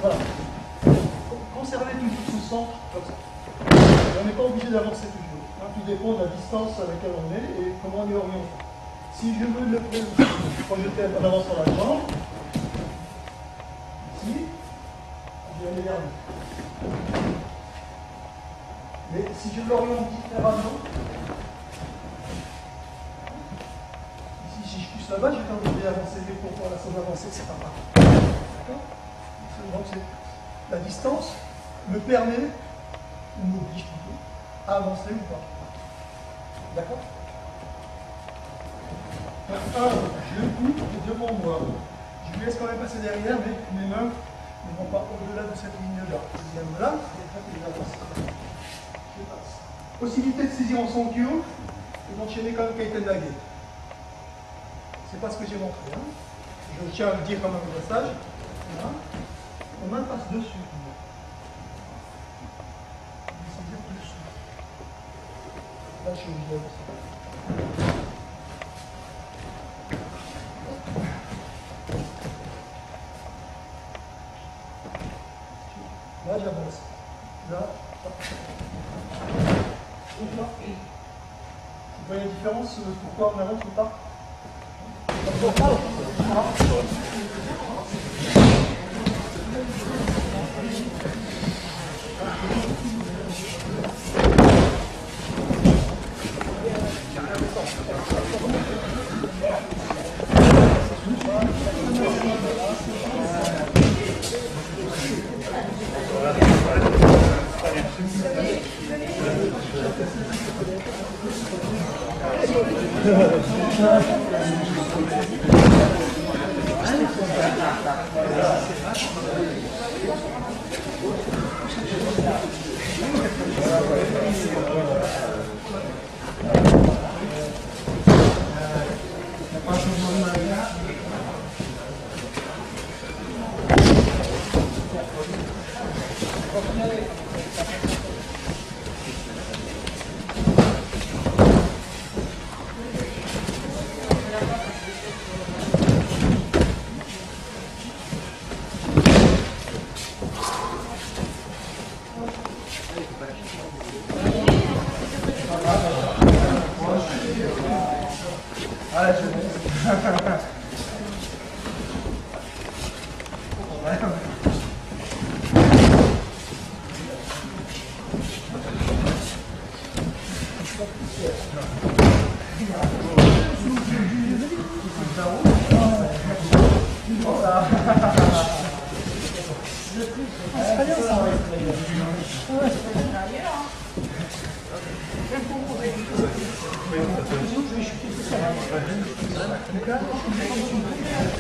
B: Voilà. Conservez toujours ce centre comme ça. On n'est pas obligé d'avancer toujours. Tout dépend de la distance à laquelle on est et comment on est orienté. Si je veux le projeter en avant sur la jambe, ici, je vais aller vers lui. Mais si je l'oriente différemment, ici, si je pousse là-bas, je vais envie d'avancer l'épaule pour la sauve avancer, c'est pas grave. D'accord? Donc la distance me permet, ou m'oblige plutôt, à avancer ou pas. D'accord? Je le coupe devant moi. Je lui laisse quand même passer derrière, mais mes mains ne vont pas au-delà de cette ligne-là. Je viens là, et j'avance. Je passe. Possibilité de saisir en son kyo et d'enchaîner comme Kaiten Nage. C'est pas ce que j'ai montré. Hein. Je tiens à le dire comme un passage. Voilà. Les mains passent dessus. Je vais saisir dessus. Là, je suis obligé d'avancer. Là, j'avance. Là, vous voyez la différence, pourquoi on avance ou pas?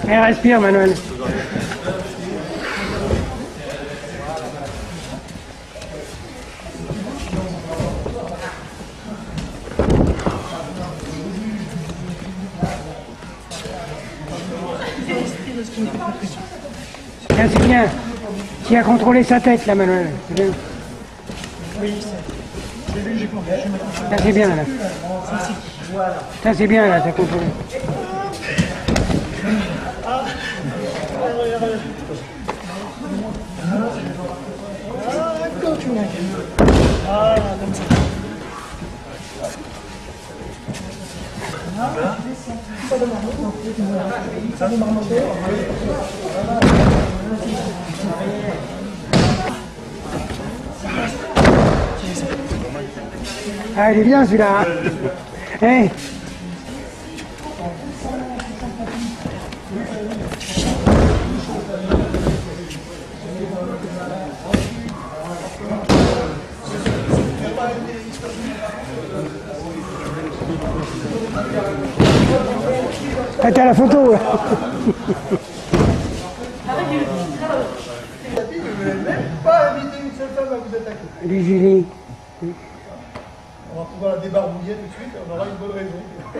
F: Elle respire, Manuel. Bien, c'est bien. Tu as contrôlé sa tête, là, Manuel. C'est bien.
B: Oui, j'ai vu, j'ai compris.
F: Ça, c'est bien, là. Ça, c'est bien, là, t'as contrôlé.
B: Comme ça. Ça nous marmonne.
F: Ah, il est bien, celui-là. Hein? Ah, t'as la photo, là.
B: Je ne voulais même pas inviter une seule femme à vous attaquer.
F: Lui, Julie.
B: On va pouvoir la débarbouiller tout de suite, on aura une bonne raison. Je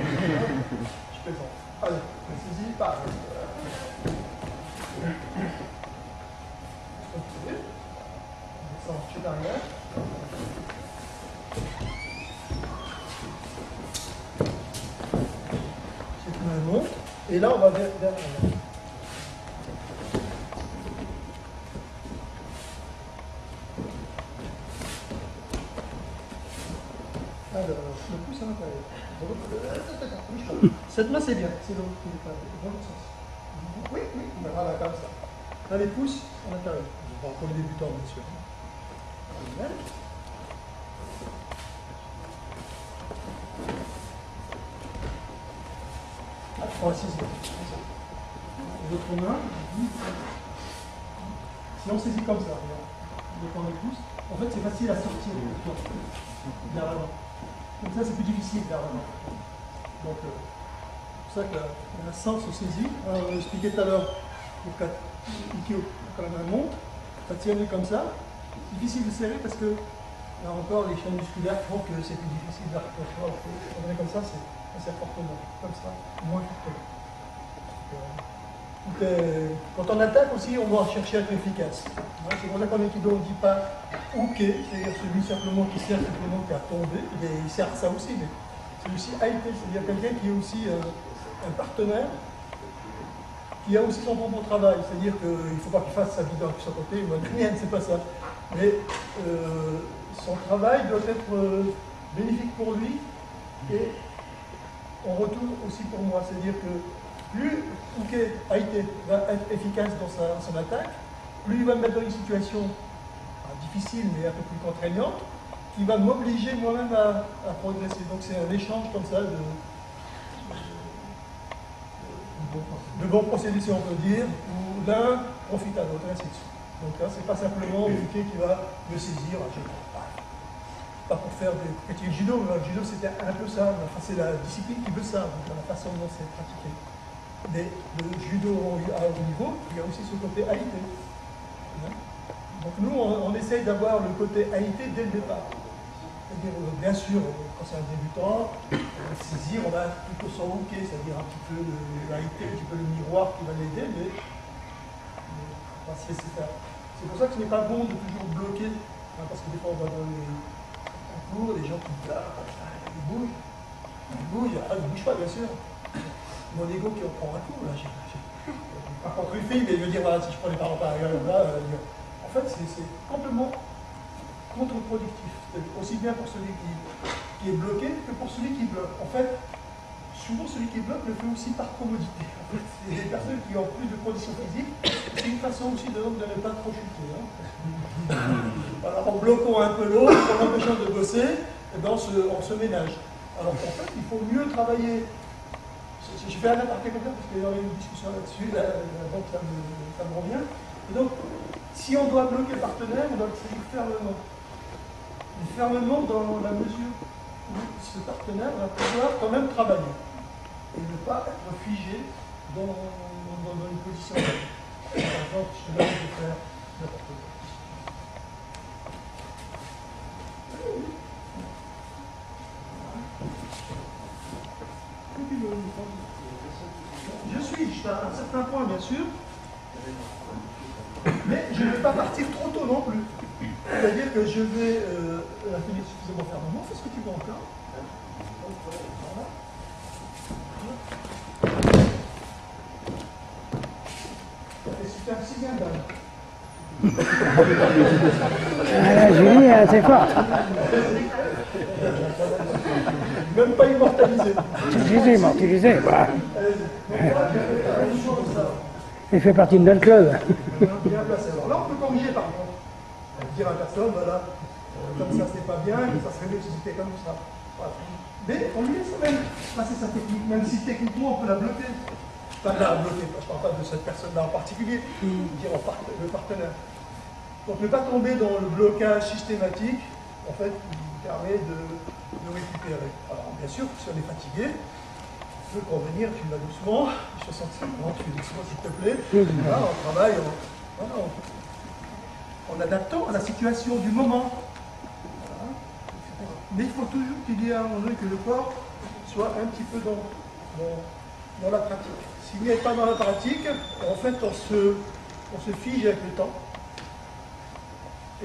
B: plaisante. Allez, on saisit, passe. On descend chez arrière. C'est une montre. Et là, on va vers l'arrière. Alors, le pouce à l'intérieur. Cette main, c'est bien. C'est l'autre qui est pas dans l'autre sens. Oui, oui, voilà, comme ça. Là, les pouces à l'intérieur. Je vais encore les débutants, bien sûr. Voilà. On va saisir. L'autre main. Si on saisit comme ça, regarde. On prend les pouces. En fait, c'est facile à sortir vers l'avant. Comme ça, c'est plus difficile vers l'avant. Donc, c'est pour ça que la sens se saisit. Alors, on l'a expliqué tout à l'heure, pour Ikeo, quand la main monte, ça tient comme ça. C'est difficile de serrer parce que, là encore, les chaînes musculaires font que c'est plus difficile d'arriver. On est comme ça, c'est assez fortement. Comme ça, moins fortement. Quand on attaque aussi, on va chercher à être efficace. C'est pour ça qu'en Aikido, on ne dit pas OK, c'est-à-dire celui simplement qui sert simplement qui a tombé, il sert à ça aussi, mais c'est aussi Aite, c'est-à-dire quelqu'un qui est aussi un partenaire, qui a aussi son propre travail, c'est-à-dire qu'il ne faut pas qu'il fasse sa vie de son côté, moi de mienne, c'est pas ça. Mais son travail doit être bénéfique pour lui et en retour aussi pour moi, c'est-à-dire que plus Uke Aite va être efficace dans son attaque, plus il va me mettre dans une situation difficile mais un peu plus contraignante, qui va m'obliger moi-même à progresser. Donc c'est un échange comme ça de bons procédés, si on peut dire, où l'un profite à l'autre, et ainsi de suite. Donc là, c'est pas simplement Uke qui va me saisir, pas pour faire des petits judo, mais le judo c'était un peu ça, enfin, c'est la discipline qui veut ça, donc la façon dont c'est pratiqué. Mais le judo à haut niveau, il y a aussi ce côté Aite. Donc nous, on essaye d'avoir le côté Aite dès le départ. C'est-à-dire, bien sûr, quand c'est un débutant, saisir, on va plutôt s'en Uke, c'est-à-dire un petit peu le Aite, un petit peu le miroir qui va l'aider, mais on va se laisser faire. C'est pour ça que ce n'est pas bon de toujours bloquer, parce que des fois on va dans les concours, les gens qui bougent, ils bougent, ne bougent pas, bien sûr. Mon ego qui en prend un coup, là, pas contre une fille, mais je veux dire, voilà, si je prends les parents par exemple, là, en fait, c'est complètement contre-productif. Aussi bien pour celui qui est bloqué que pour celui qui bloque. En fait, souvent celui qui bloque le fait aussi par commodité. En fait, c'est des personnes qui ont plus de conditions physiques, c'est une façon aussi de ne pas trop chuter. Hein. Alors, en bloquant un peu l'autre, en l'empêchant de bosser, eh ben, on se ménage. Alors qu'en fait, il faut mieux travailler. Je fais un aparté comme ça parce qu'il y avait une discussion là-dessus, donc ça me revient. Et donc, si on doit bloquer le partenaire, on doit le saisir fermement. Et fermement dans la mesure où ce partenaire va pouvoir quand même travailler. Et ne pas être figé dans une position. Par exemple, je te laisse de faire n'importe quoi. Je suis jusqu'à un certain point, bien sûr, mais je ne vais pas partir trop tôt non plus. C'est-à-dire que je vais la finir suffisamment fermement. Fais ce que tu veux encore. Et c'est un si bien dingue.
F: Ah, la Julie, c'est fort.
B: Même pas immortalisé.
F: Immortalisé, bah. Il fait partie de notre club.
B: Bien placé. Alors là, on peut corriger par contre. Dire à la personne, voilà, comme ça c'est pas bien, que ça serait mieux si c'était comme ça. Voilà. Mais on lui laisse quand même passer sa technique, même si techniquement on peut la bloquer. Enfin, la bloquer, je ne parle pas de cette personne-là en particulier, dire le partenaire. Donc ne pas tomber dans le blocage systématique, en fait, qui permet de récupérer. Alors bien sûr, si on est fatigué, on peut convenir, tu vas doucement, je sens que tu fais doucement s'il te plaît. Voilà, on travaille, en adaptant à la situation du moment. Voilà. Mais il faut toujours qu'il y ait un moment donné que le corps soit un petit peu dans la pratique. S'il n'est pas dans la pratique, en fait, on se fige avec le temps.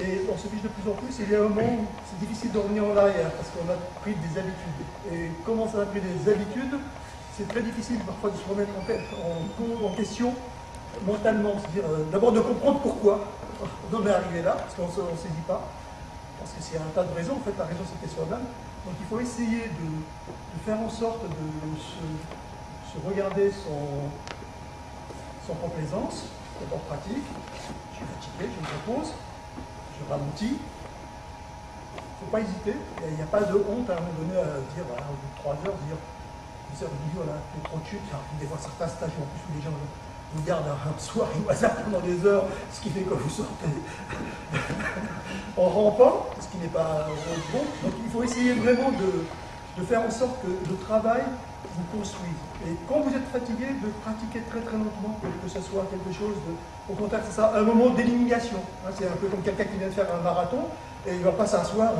B: Et on se fiche de plus en plus, et il y a un moment où c'est difficile de revenir en arrière, parce qu'on a pris des habitudes. Et comment ça a pris des habitudes, c'est très difficile parfois de se remettre en question mentalement. C'est-à-dire d'abord de comprendre pourquoi on en est arrivé là, parce qu'on ne saisit pas. Parce que c'est un tas de raisons, en fait la raison c'était soi-même. Donc il faut essayer de faire en sorte de se regarder sans complaisance, d'abord pratique. Je suis fatigué, je me repose. Je ralentis, il ne faut pas hésiter, il n'y a pas de honte à un moment donné à dire, voilà, au bout de 3 heures, dire, 10 heures, voilà, il y a trop de chutes, des fois certains stages en plus où les gens vous gardent un soir, ils vous hasardent pendant des heures, ce qui fait que vous sortez en rampant, ce qui n'est pas bon. Donc il faut essayer vraiment de faire en sorte que le travail vous construise. Et quand vous êtes fatigué, de pratiquer très très lentement, que ce soit quelque chose de... Au contraire, c'est ça, un moment d'élimination. C'est un peu comme quelqu'un qui vient de faire un marathon, et il ne va pas s'asseoir.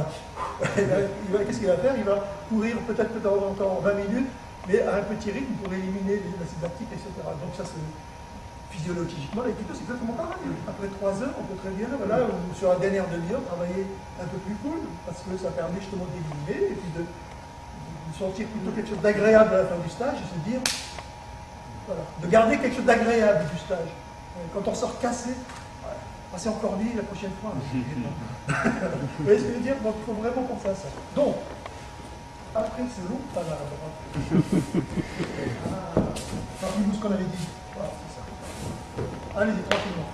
B: Qu'est-ce qu'il va faire? Il va courir peut-être de temps en temps 20 minutes, mais à un petit rythme pour éliminer l'acide lactique, etc. Donc ça, c'est physiologiquement, et plutôt c'est exactement pareil. Après 3 heures, on peut très bien, voilà, ou sur la dernière demi-heure, travailler un peu plus cool, parce que ça permet justement d'éliminer, et puis de sentir plutôt quelque chose d'agréable à la fin du stage, et se dire, voilà, de garder quelque chose d'agréable du stage. Quand on sort cassé, ouais, c'est encore dit la prochaine fois. Vous voyez ce que je veux dire? Donc il faut vraiment penser à ça. Donc, après c'est long, ça va. Rappelez-vous ce qu'on avait dit. Voilà, c'est ça. Allez-y, tranquillement.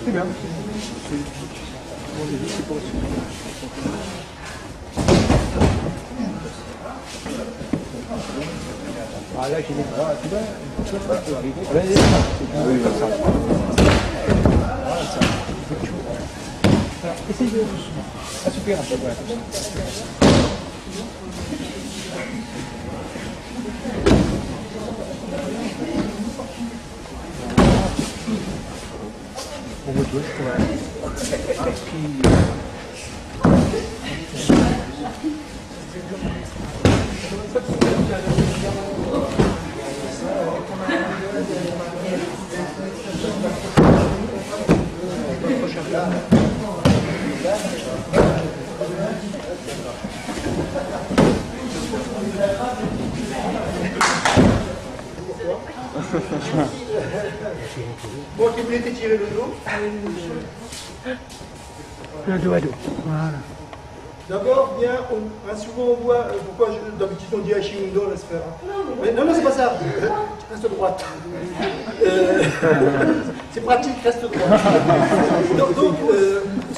B: C'est bien.
C: Ah là j'ai les bras, tu vois, ça peut arriver. Allez, comme ça. Voilà ça. Alors, essaye de assouplir un peu, voilà, comme ça. On va jouer, ouais.
B: Bon, tu voulais t'étirer le dos.
F: Le dos à dos. Voilà.
B: D'abord, bien, souvent on voit, pourquoi d'habitude on dit Ashimundo, laisse faire. Mais non, c'est pas ça. Reste droite. C'est pratique, reste droite. Donc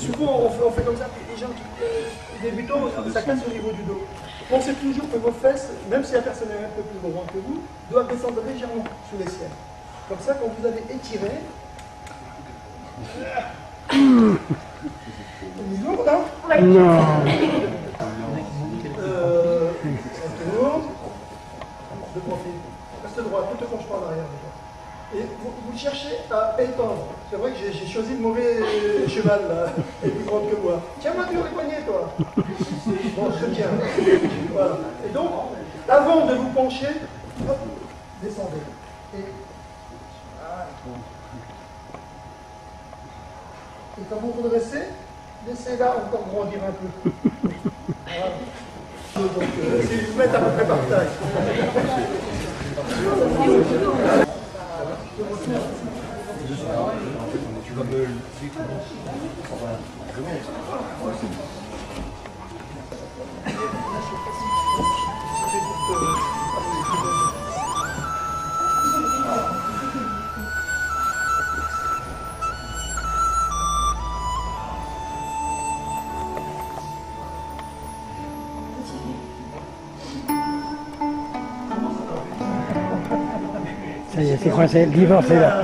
B: souvent on fait comme ça, puis les gens qui débutants, ça casse au niveau du dos. Pensez toujours que vos fesses, même si la personne est un peu plus grande que vous, doivent descendre légèrement sous les siennes. Comme ça, quand vous avez étiré, c'est lourd, hein?
F: Non.
B: On tourne. De profil. Reste droit, ne te penche pas en arrière déjà. Et vous cherchez à étendre. C'est vrai que j'ai choisi le mauvais cheval là, et plus grande que moi. Tiens-moi dur les poignets, toi. Bon, je te tiens. Voilà. Et donc, avant de vous pencher, hop, descendez. Et quand vous redressez, laissez là encore grandir un peu. Voilà. Donc, essayez de vous mettre à peu près par taille.
F: Ça y est, c'est coincé, le divorce est là.